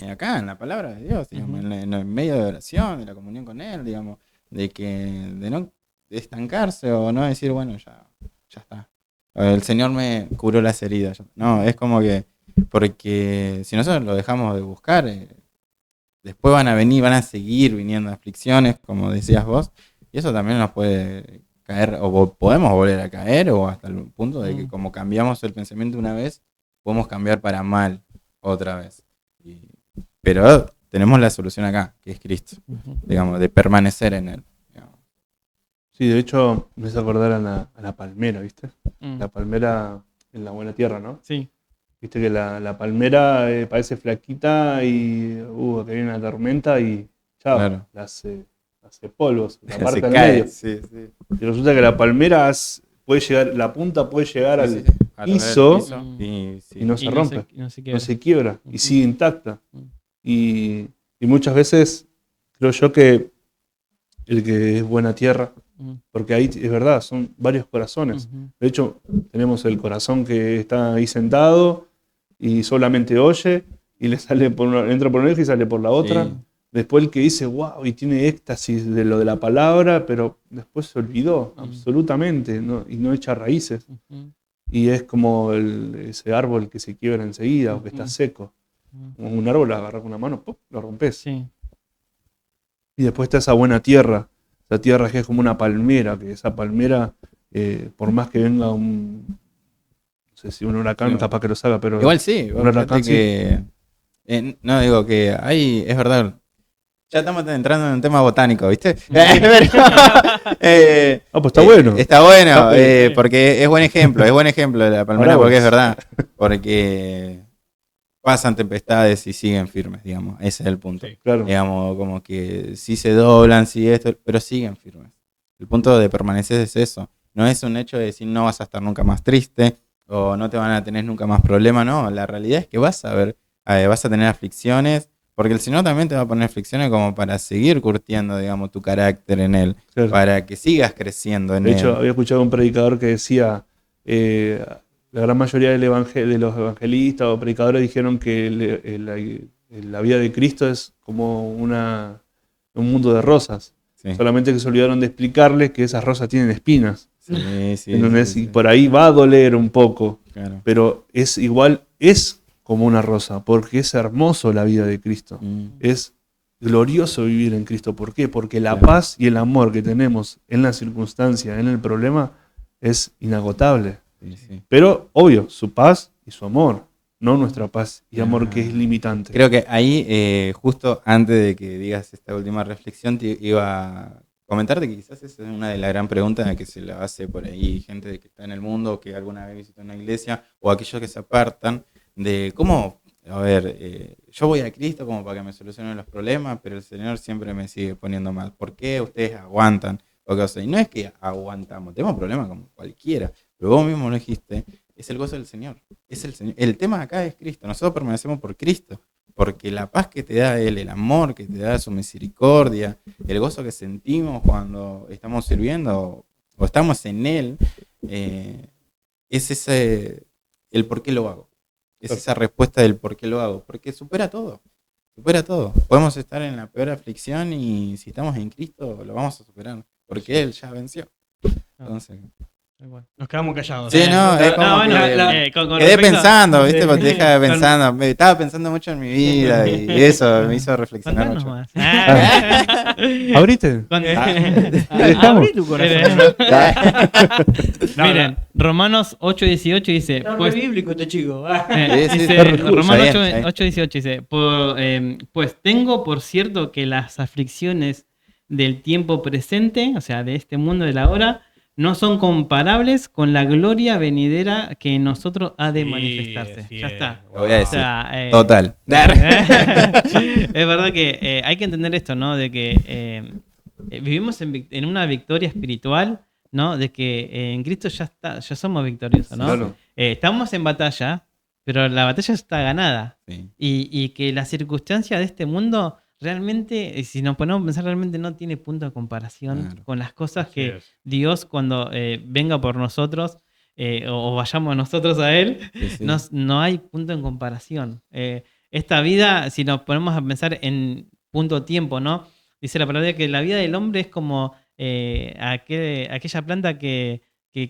acá, en la palabra de Dios, digamos, en el medio de oración, de la comunión con Él, digamos, de no estancarse o no decir, bueno, ya está. El Señor me curó las heridas. No, es como que, porque si nosotros lo dejamos de buscar, después van a seguir viniendo aflicciones, como decías vos, y eso también nos puede caer, o podemos volver a caer, o hasta el punto de que como cambiamos el pensamiento una vez, podemos cambiar para mal otra vez. Pero tenemos la solución acá, que es Cristo, digamos, de permanecer en Él. Digamos. Sí, de hecho, me hizo acordar a la palmera, ¿viste? La palmera en la buena tierra, ¿no? Sí. Viste que la palmera parece flaquita y que viene una tormenta y chao, claro, la hace polvos, la parte al medio. Sí. Y resulta que la palmera la punta puede llegar al piso y no se rompe, no se quiebra y sigue intacta. Y muchas veces creo yo que el que es buena tierra, porque ahí es verdad, son varios corazones. De hecho, tenemos el corazón que está ahí sentado y solamente oye y entra por una oreja y sale por la otra. Sí. Después el que dice, wow, y tiene éxtasis de lo de la palabra, pero después se olvidó absolutamente, ¿no? Y no echa raíces. Y es como ese árbol que se quiebra enseguida o que está seco. Como un árbol, agarras con una mano, ¡pum!, lo rompes. Sí. Y después está esa buena tierra. Esa tierra que es como una palmera, que esa palmera, por más que venga no sé si un huracán, Sí. capaz que lo sabe, pero Igual sí, un huracán que, no digo que hay, es verdad. Ya estamos entrando en un tema botánico, ¿viste? pues está bueno. Está bueno, Está- porque es buen ejemplo de la palmera, Paraguas. porque es verdad. Porque pasan tempestades y siguen firmes, digamos. Ese es el punto. Sí. Claro. Digamos, como que sí se doblan, sí esto, pero siguen firmes. El punto de permanecer es eso. No es un hecho de decir no vas a estar nunca más triste o no te van a tener nunca más problemas, no. La realidad es que vas a tener aflicciones, porque el Señor también te va a poner aflicciones como para seguir curtiendo, digamos, tu carácter en Él, Claro. para que sigas creciendo en De Él. hecho, había escuchado un predicador que decía, la gran mayoría de los evangelistas o predicadores dijeron que la vida de Cristo es como un mundo de rosas. Sí, Solamente que se olvidaron de explicarles que esas rosas tienen espinas. sí, sí, ¿Entendés? sí, Y sí, por ahí va a doler un poco, claro. pero es como una rosa, porque es hermoso la vida de Cristo. Es glorioso vivir en Cristo. ¿Por qué? Porque la Claro. paz y el amor que tenemos en la circunstancia, en el problema, es inagotable. Sí, sí. Pero, obvio, su paz y su amor, no nuestra paz y amor que es limitante. Creo que ahí, justo antes de que digas esta última reflexión, te iba a comentarte que quizás esa es una de las gran preguntas que se la hace por ahí gente que está en el mundo, o que alguna vez visitó una iglesia, o aquellos que se apartan, de cómo, a ver, yo voy a Cristo como para que me solucionen los problemas, pero el Señor siempre me sigue poniendo mal. ¿Por qué ustedes aguantan? O sea, y no es que aguantamos, tenemos problemas como cualquiera, pero vos mismo lo dijiste, es el gozo del Señor. Es el Señor. El tema acá es Cristo. Nosotros permanecemos por Cristo. Porque la paz que te da Él, el amor que te da su misericordia, el gozo que sentimos cuando estamos sirviendo o estamos en Él, es el por qué lo hago. Es esa respuesta del por qué lo hago. Porque supera todo. Supera todo. Podemos estar en la peor aflicción y si estamos en Cristo lo vamos a superar. Porque Él ya venció. Entonces... Nos quedamos callados. Sí, no, es como bueno, que con quedé respecto- pensando, ¿viste? Sí. Porque te deja pensando. Estaba pensando mucho en mi vida y eso me hizo reflexionar Contanos mucho. más. ¿Abriste? Con- dejamos. Abrí tu corazón. Miren, Romanos 8:18 dice, Está pues, re bíblico este chico. Sí, dice, está re cool, Romanos está bien, 8:18 dice, pues tengo por cierto que las aflicciones del tiempo presente, o sea, de este mundo de la hora, no son comparables con la gloria venidera que en nosotros ha de Sí, manifestarse. así Ya es. está. Lo voy a O decir. sea, Total. es verdad que hay que entender esto, ¿no? De que vivimos en una victoria espiritual, ¿no? De que en Cristo ya somos victoriosos, ¿no? Claro. Estamos en batalla, pero la batalla está ganada. Sí. Y que la circunstancia de este mundo realmente, si nos ponemos a pensar, realmente no tiene punto de comparación Claro. con las cosas Así que es. Dios cuando venga por nosotros o vayamos nosotros a Él, Sí, sí. no hay punto en comparación. Esta vida, si nos ponemos a pensar en punto tiempo, ¿no? Dice la palabra que la vida del hombre es como aquella planta que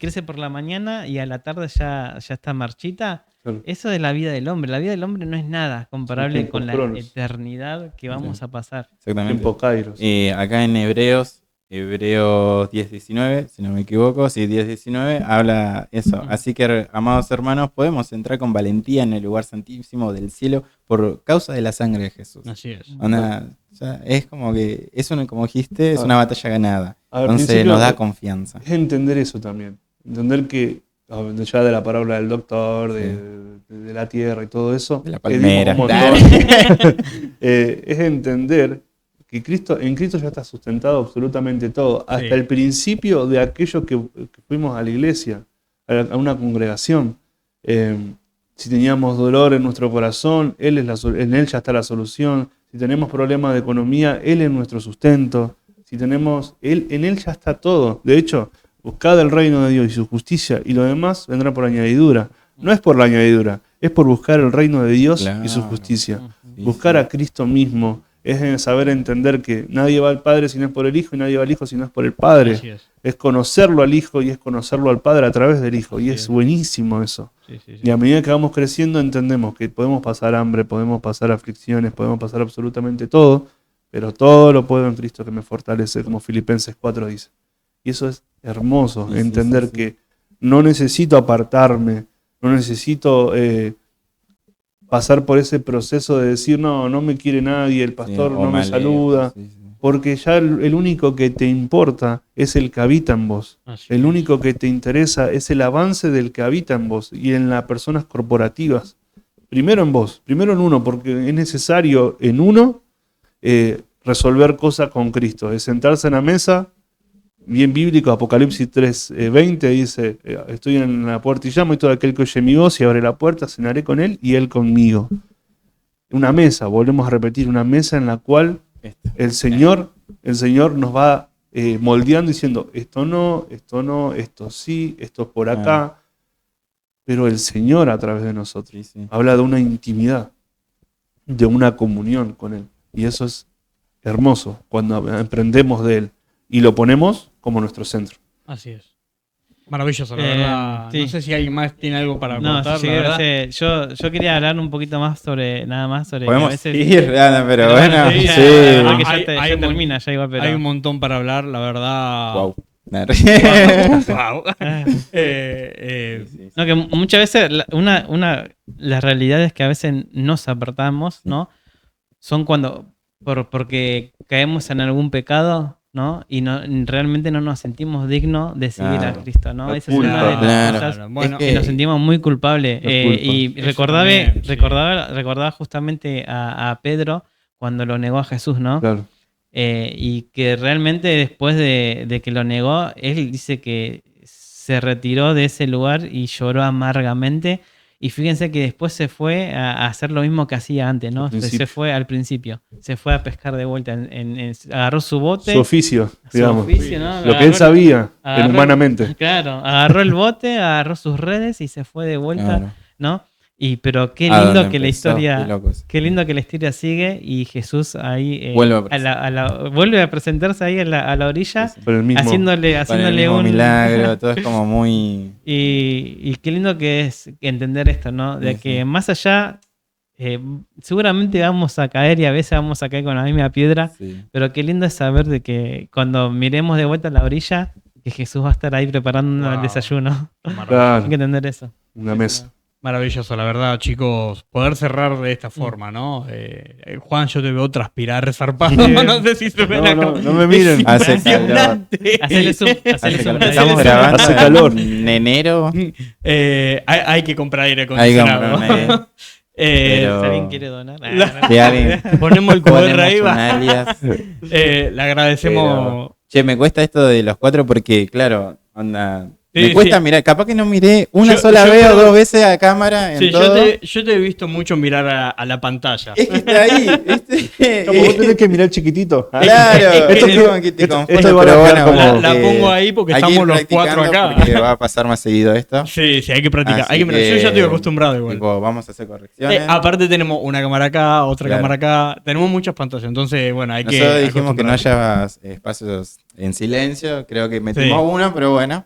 crece por la mañana y a la tarde ya está marchita. Claro. Eso es la vida del hombre. La vida del hombre no es nada comparable tiempos con la cronos. eternidad que vamos a pasar. Exactamente. Tiempo Kairos. Acá en Hebreos 10:19, si no me equivoco, sí, 10:19, habla eso. Así que, amados hermanos, podemos entrar con valentía en el lugar santísimo del cielo por causa de la sangre de Jesús. Así es. Onda, o sea, es como que, como dijiste, es una batalla ganada. A ver, Entonces principio, nos da confianza. Es entender eso también. Entender que, ya de la parábola del doctor, de la tierra y todo eso, De la que dimos palmera. un montón, es entender que en Cristo ya está sustentado absolutamente todo, hasta Sí. el principio de aquello que fuimos a la iglesia, a una congregación. Si teníamos dolor en nuestro corazón, en Él ya está la solución. Si tenemos problemas de economía, Él es nuestro sustento. En Él ya está todo. De hecho, buscad el reino de Dios y su justicia, y lo demás vendrá por añadidura. No es por la añadidura, es por buscar el reino de Dios y su Claro. justicia. Sí, Buscar sí. a Cristo mismo, es en saber entender que nadie va al Padre si no es por el Hijo y nadie va al Hijo si no es por el Padre. Así es. Es conocerlo al Hijo y es conocerlo al Padre a través del Hijo. Y Así es es. buenísimo eso. Sí, sí, sí. Y a medida que vamos creciendo entendemos que podemos pasar hambre, podemos pasar aflicciones, podemos pasar absolutamente todo, pero todo lo puedo en Cristo que me fortalece, como Filipenses 4 dice. Y eso es hermoso, Sí, entender sí. que no necesito apartarme, no necesito pasar por ese proceso de decir, no me quiere nadie, el pastor Sí, o no me alejo, saluda, sí, sí. porque ya el único que te importa es el que habita en vos. Así El es. único que te interesa es el avance del que habita en vos y en las personas corporativas. Primero en vos, primero en uno, porque es necesario en uno resolver cosas con Cristo. Es sentarse en la mesa, bien bíblico, Apocalipsis 3:20 dice, estoy en la puerta y llamo y todo aquel que oye mi voz y abre la puerta, cenaré con él y él conmigo. Una mesa, volvemos a repetir, una mesa en la cual Esto. el Señor nos va moldeando diciendo, esto no, esto sí, esto es por acá. Pero el Señor a través de nosotros Sí, sí. habla de una intimidad, de una comunión con Él. Y eso es hermoso cuando aprendemos de Él y lo ponemos como nuestro centro. Así es. Maravilloso, la Eh, verdad. sí. No sé si alguien más tiene algo para No, contar, sí, la verdad. yo quería hablar un poquito más sobre, nada más sobre que a Podemos veces... ir, pero Pero bueno, sí, sí. Porque Hay- ya hay un- termina, ya igual, pero... Hay un montón para hablar, la verdad. Wow. Wow. Ah. Eh, No, que muchas veces las realidades que a veces nos apartamos, ¿no? Son porque caemos en algún pecado, ¿no? Y realmente no nos sentimos dignos de seguir Claro. a Cristo, ¿no? La Esa es una de las Claro. cosas Bueno, que nos sentimos muy culpables. La culpa. Y Eso recordaba, también, sí. recordaba justamente a Pedro cuando lo negó a Jesús, ¿no? Claro. Y que realmente después de que lo negó, él dice que se retiró de ese lugar y lloró amargamente. Y fíjense que después se fue a hacer lo mismo que hacía antes, ¿no? Al principio. Se fue al principio, se fue a pescar de vuelta, agarró su bote, Su oficio, su digamos. oficio, ¿no? Lo que él Agarró- sabía, agarró- humanamente. Claro, agarró el bote, agarró sus redes y se fue de vuelta, Claro. ¿no? Pero qué Ah, lindo donde que la empezó, historia... qué loco eso. Qué lindo que la historia sigue y Jesús ahí Vuelve vuelve a presentarse ahí a la orilla, Sí, sí. Por el mismo. haciéndole Para el mismo un milagro, todo es como muy... y qué lindo que es entender esto, ¿no? De Sí, que sí. más allá seguramente vamos a caer y a veces vamos a caer con la misma piedra, Sí. pero qué lindo es saber de que cuando miremos de vuelta a la orilla, que Jesús va a estar ahí preparando el Wow. desayuno. Claro, Hay que entender eso. una mesa. Maravilloso, la verdad, chicos. Poder cerrar de esta forma, ¿no? Juan, yo te veo transpirar resarpado. No sé si se ve la No, cara. no me miren. Es Hace calor. impresionante. Hacele zoom, hacele zoom. Estamos Hace grabando hace calor. en enero. Hay que comprar aire Hay que acondicionado. comprar un aire. Pero- Si alguien quiere donar. Si alguien Ponemos el QR ahí, ponemos un va. alias. Le agradecemos. Che, me cuesta esto de los 4 porque, claro, onda... Sí, me cuesta sí. mirar, capaz que no miré una Yo- sola yo vez o creo- 2 veces a cámara en Sí, todo. yo te he visto mucho mirar a la pantalla. Es que está ahí, ¿viste? Como vos tenés que mirar chiquitito. Claro, Esto- es como que te esto confunde, igual pero va a quedar bueno, como- La que pongo ahí porque hay que estamos ir los 4 practicando acá. porque va a pasar más seguido esto. Sí, hay que practicar. Así Hay que mirar. Yo que, ya estoy acostumbrado igual. Tipo, vamos a hacer correcciones. Aparte tenemos una cámara acá, otra Claro. cámara acá. Tenemos muchas pantallas, entonces, bueno, hay que... Nosotros dijimos que no acostumbrar. haya espacios en silencio. Creo que Sí. metimos uno, pero bueno.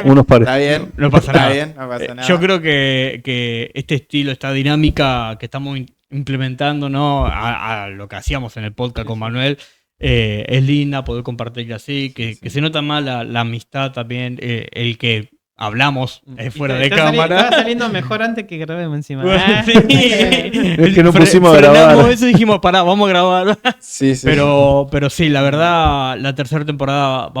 Unos pares. Está bien. No pasa Está nada. bien, no pasa nada. Yo creo que este estilo, esta dinámica que estamos implementando, ¿no? A lo que hacíamos en el podcast con Manuel, es linda poder compartirla así, que se nota más la amistad también, el que hablamos fuera de cámara. Estaba saliendo mejor antes que grabemos encima. Bueno, Ah. sí. Es que no pusimos a Frenamos grabar. eso y dijimos, pará, vamos a grabar. Sí, sí. Pero sí, la verdad, la tercera temporada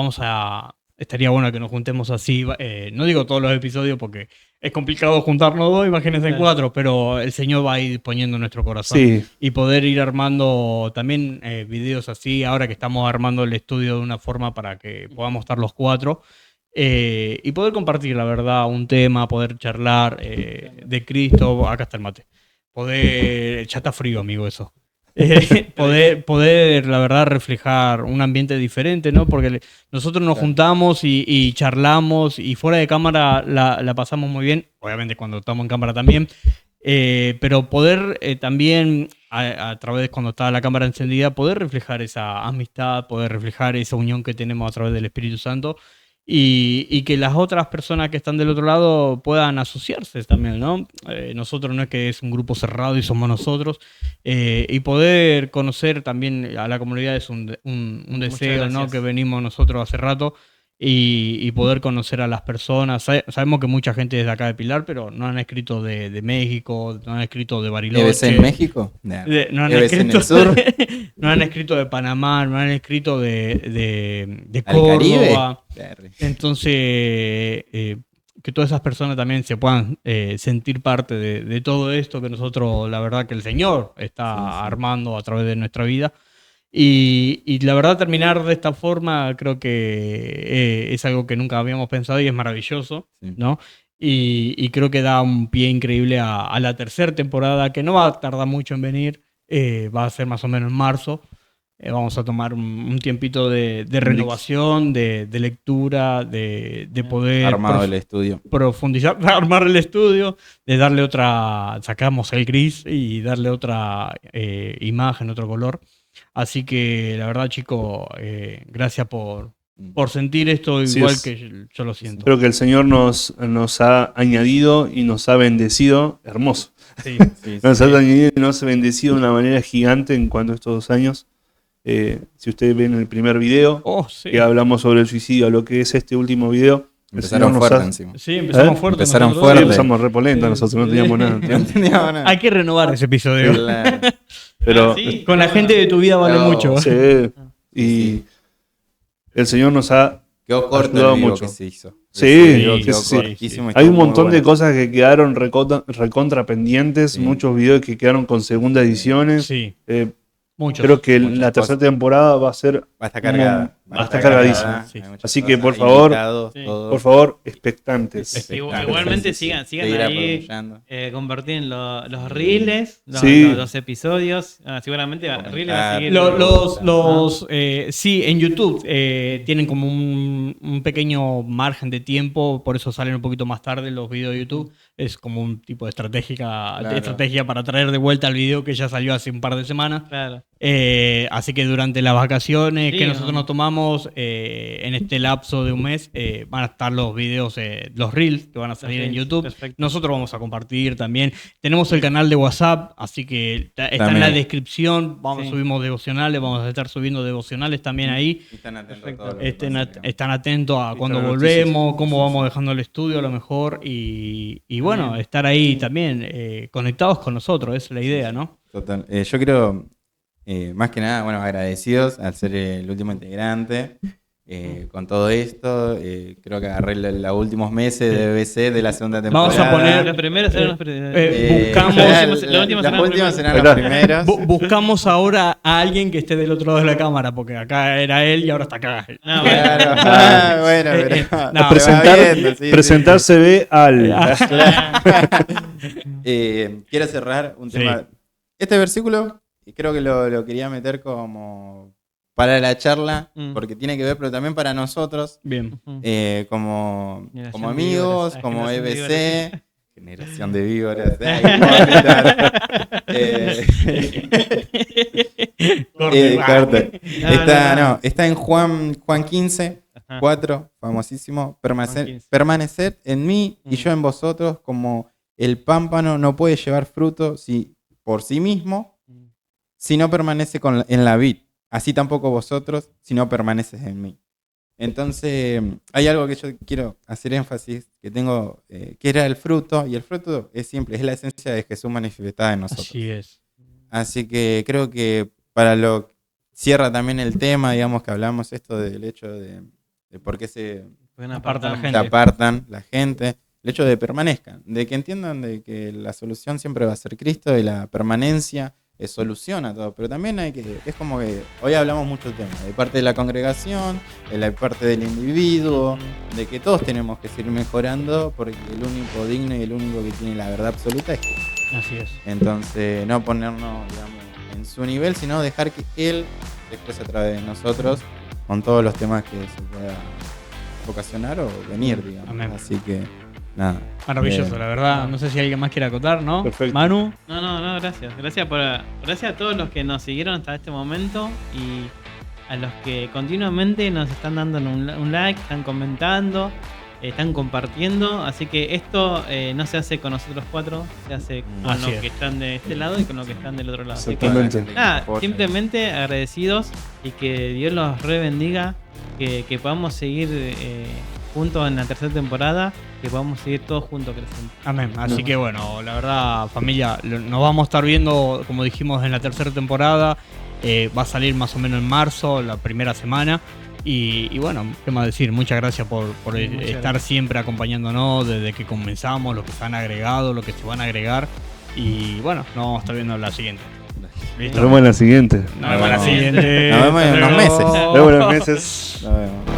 estaría bueno que nos juntemos así. No digo todos los episodios porque es complicado juntarnos dos, imagínense en Claro. 4, pero el Señor va a ir poniendo en nuestro corazón. Sí, Y poder ir armando también videos así, ahora que estamos armando el estudio de una forma para que podamos estar los 4. Y poder compartir, la verdad, un tema, poder charlar de Cristo. Acá está el mate. Ya está frío, amigo, eso. Poder, la verdad, reflejar un ambiente diferente, ¿no? Porque nosotros nos juntamos y charlamos y fuera de cámara la pasamos muy bien, obviamente cuando estamos en cámara también, Pero poder también, a través de cuando está la cámara encendida, poder reflejar esa amistad, poder reflejar esa unión que tenemos a través del Espíritu Santo y que las otras personas que están del otro lado puedan asociarse también, ¿no? Nosotros no es que es un grupo cerrado y somos nosotros, y poder conocer también a la comunidad es un deseo, ¿no? Que venimos nosotros hace rato. Y poder conocer a las personas. Sabemos que mucha gente es de acá de Pilar, pero no han escrito de México, no han escrito de Bariloche. ¿EBC en México? No han ¿EBC en escrito, el sur? no han escrito de Panamá, no han escrito de ¿Al Córdoba. Caribe? Entonces, que todas esas personas también se puedan sentir parte de todo esto que nosotros, la verdad que el Señor está armando a través de nuestra vida. Y la verdad, terminar de esta forma creo que es algo que nunca habíamos pensado y es maravilloso, ¿no? Y creo que da un pie increíble a la tercera temporada, que no va a tardar mucho en venir, va a ser más o menos en marzo. Vamos a tomar un tiempito de renovación, de lectura, de poder armado el estudio, profundizar, armar el estudio, de darle otra, sacamos el gris y darle otra imagen, otro color. Así que la verdad, chicos, gracias por sentir esto igual que yo lo siento. Creo que el Señor nos ha añadido y nos ha bendecido, hermoso. Nos ha añadido y nos ha bendecido de una manera gigante en cuanto a estos 2 años. Si ustedes ven el primer video, que hablamos sobre el suicidio, lo que es este último video. Empezaron fuerte encima. Sí, empezamos fuerte. Empezaron fuerte. Sí, empezamos repolenta, nosotros no teníamos nada. No teníamos nada. Hay que renovar ese episodio. Claro. Pero con la gente de tu vida vale mucho. Sí, y el Señor nos ha quedó corto ayudado el video mucho. que se hizo. Sí. Hay un montón de cosas que quedaron recontra pendientes, muchos videos que quedaron con segunda ediciones. Sí. Creo que la tercera temporada va a estar cargada. Va a estar cargadísima. Así que por favor, expectantes. Igualmente sigan ahí, compartiendo los reels, los episodios. Seguramente reels va a seguir. Sí, en YouTube tienen como un pequeño margen de tiempo, por eso salen un poquito más tarde los videos de YouTube. Es como un tipo de estrategia para traer de vuelta el video que ya salió hace un par de semanas. Claro. Así que durante las vacaciones que nosotros nos tomamos, en este lapso de un mes, van a estar los videos, los reels que van a salir en YouTube. Perfecto. Nosotros vamos a compartir también. Tenemos el canal de WhatsApp, así que está en la descripción. Subimos devocionales, vamos a estar subiendo devocionales también ahí. Están atentos a cuando volvemos, cómo vamos dejando el estudio a lo mejor. Y bueno, estar ahí también conectados con nosotros, esa es la idea, ¿no? Total. Yo creo, más que nada, bueno, agradecidos al ser el último integrante. Con todo esto, creo que agarré los últimos meses de BBC de la segunda temporada. Vamos a poner los primeros serán los primeros. Las últimas serán los primeros. Buscamos ahora a alguien que esté del otro lado de la cámara, porque acá era él y ahora está acá. No, claro. Bueno, pero presentarse ve al. Quiero cerrar un tema. Este versículo creo que lo quería meter como para la charla, porque tiene que ver, pero también para nosotros, bien, como amigos, como EBC, generación de víboras. Está en Juan 15, 4, famosísimo. Permaneced en mí y yo en vosotros, como el pámpano no puede llevar fruto por sí mismo, si no permanece en la vid. Así tampoco vosotros, si no permaneces en mí. Entonces, hay algo que yo quiero hacer énfasis, que tengo, que era el fruto, y el fruto es simple, es la esencia de Jesús manifestada en nosotros. Así es. Así que creo que cierra también el tema, digamos, que hablamos esto del hecho de por qué se apartan la gente, el hecho de permanezcan, de que entiendan de que la solución siempre va a ser Cristo y la permanencia soluciona todo, pero también es como que hoy hablamos mucho temas, de parte de la congregación, de la parte del individuo, de que todos tenemos que seguir mejorando, porque el único digno y el único que tiene la verdad absoluta es Cristo. Así es. Entonces, no ponernos, digamos, en su nivel, sino dejar que Él después a través de nosotros, con todos los temas que se pueda ocasionar o venir, digamos. Amén. Así que nada. Maravilloso, la verdad. No sé si alguien más quiere acotar, ¿no? Perfecto. Manu. No, gracias. Gracias a todos los que nos siguieron hasta este momento y a los que continuamente nos están dando un like, están comentando, están compartiendo. Así que esto no se hace con nosotros 4, se hace con Así los es. que están de este lado y con los que están del otro lado. Así que, Exactamente. nada, simplemente agradecidos y que Dios los bendiga, que podamos seguir juntos en la tercera temporada, que podamos seguir todos juntos creciendo. Amén. Así que bueno, la verdad, familia, nos vamos a estar viendo, como dijimos, en la tercera temporada. Va a salir más o menos en marzo, la primera semana. Y bueno, qué más decir, muchas gracias por estar siempre acompañándonos desde que comenzamos, los que se han agregado, los que se van a agregar. Y bueno, nos vamos a estar viendo en la siguiente. ¿Listo? Nos vemos en la siguiente. Nos vemos en la siguiente. Nos vemos en unos meses. Nos vemos en meses. Nos vemos.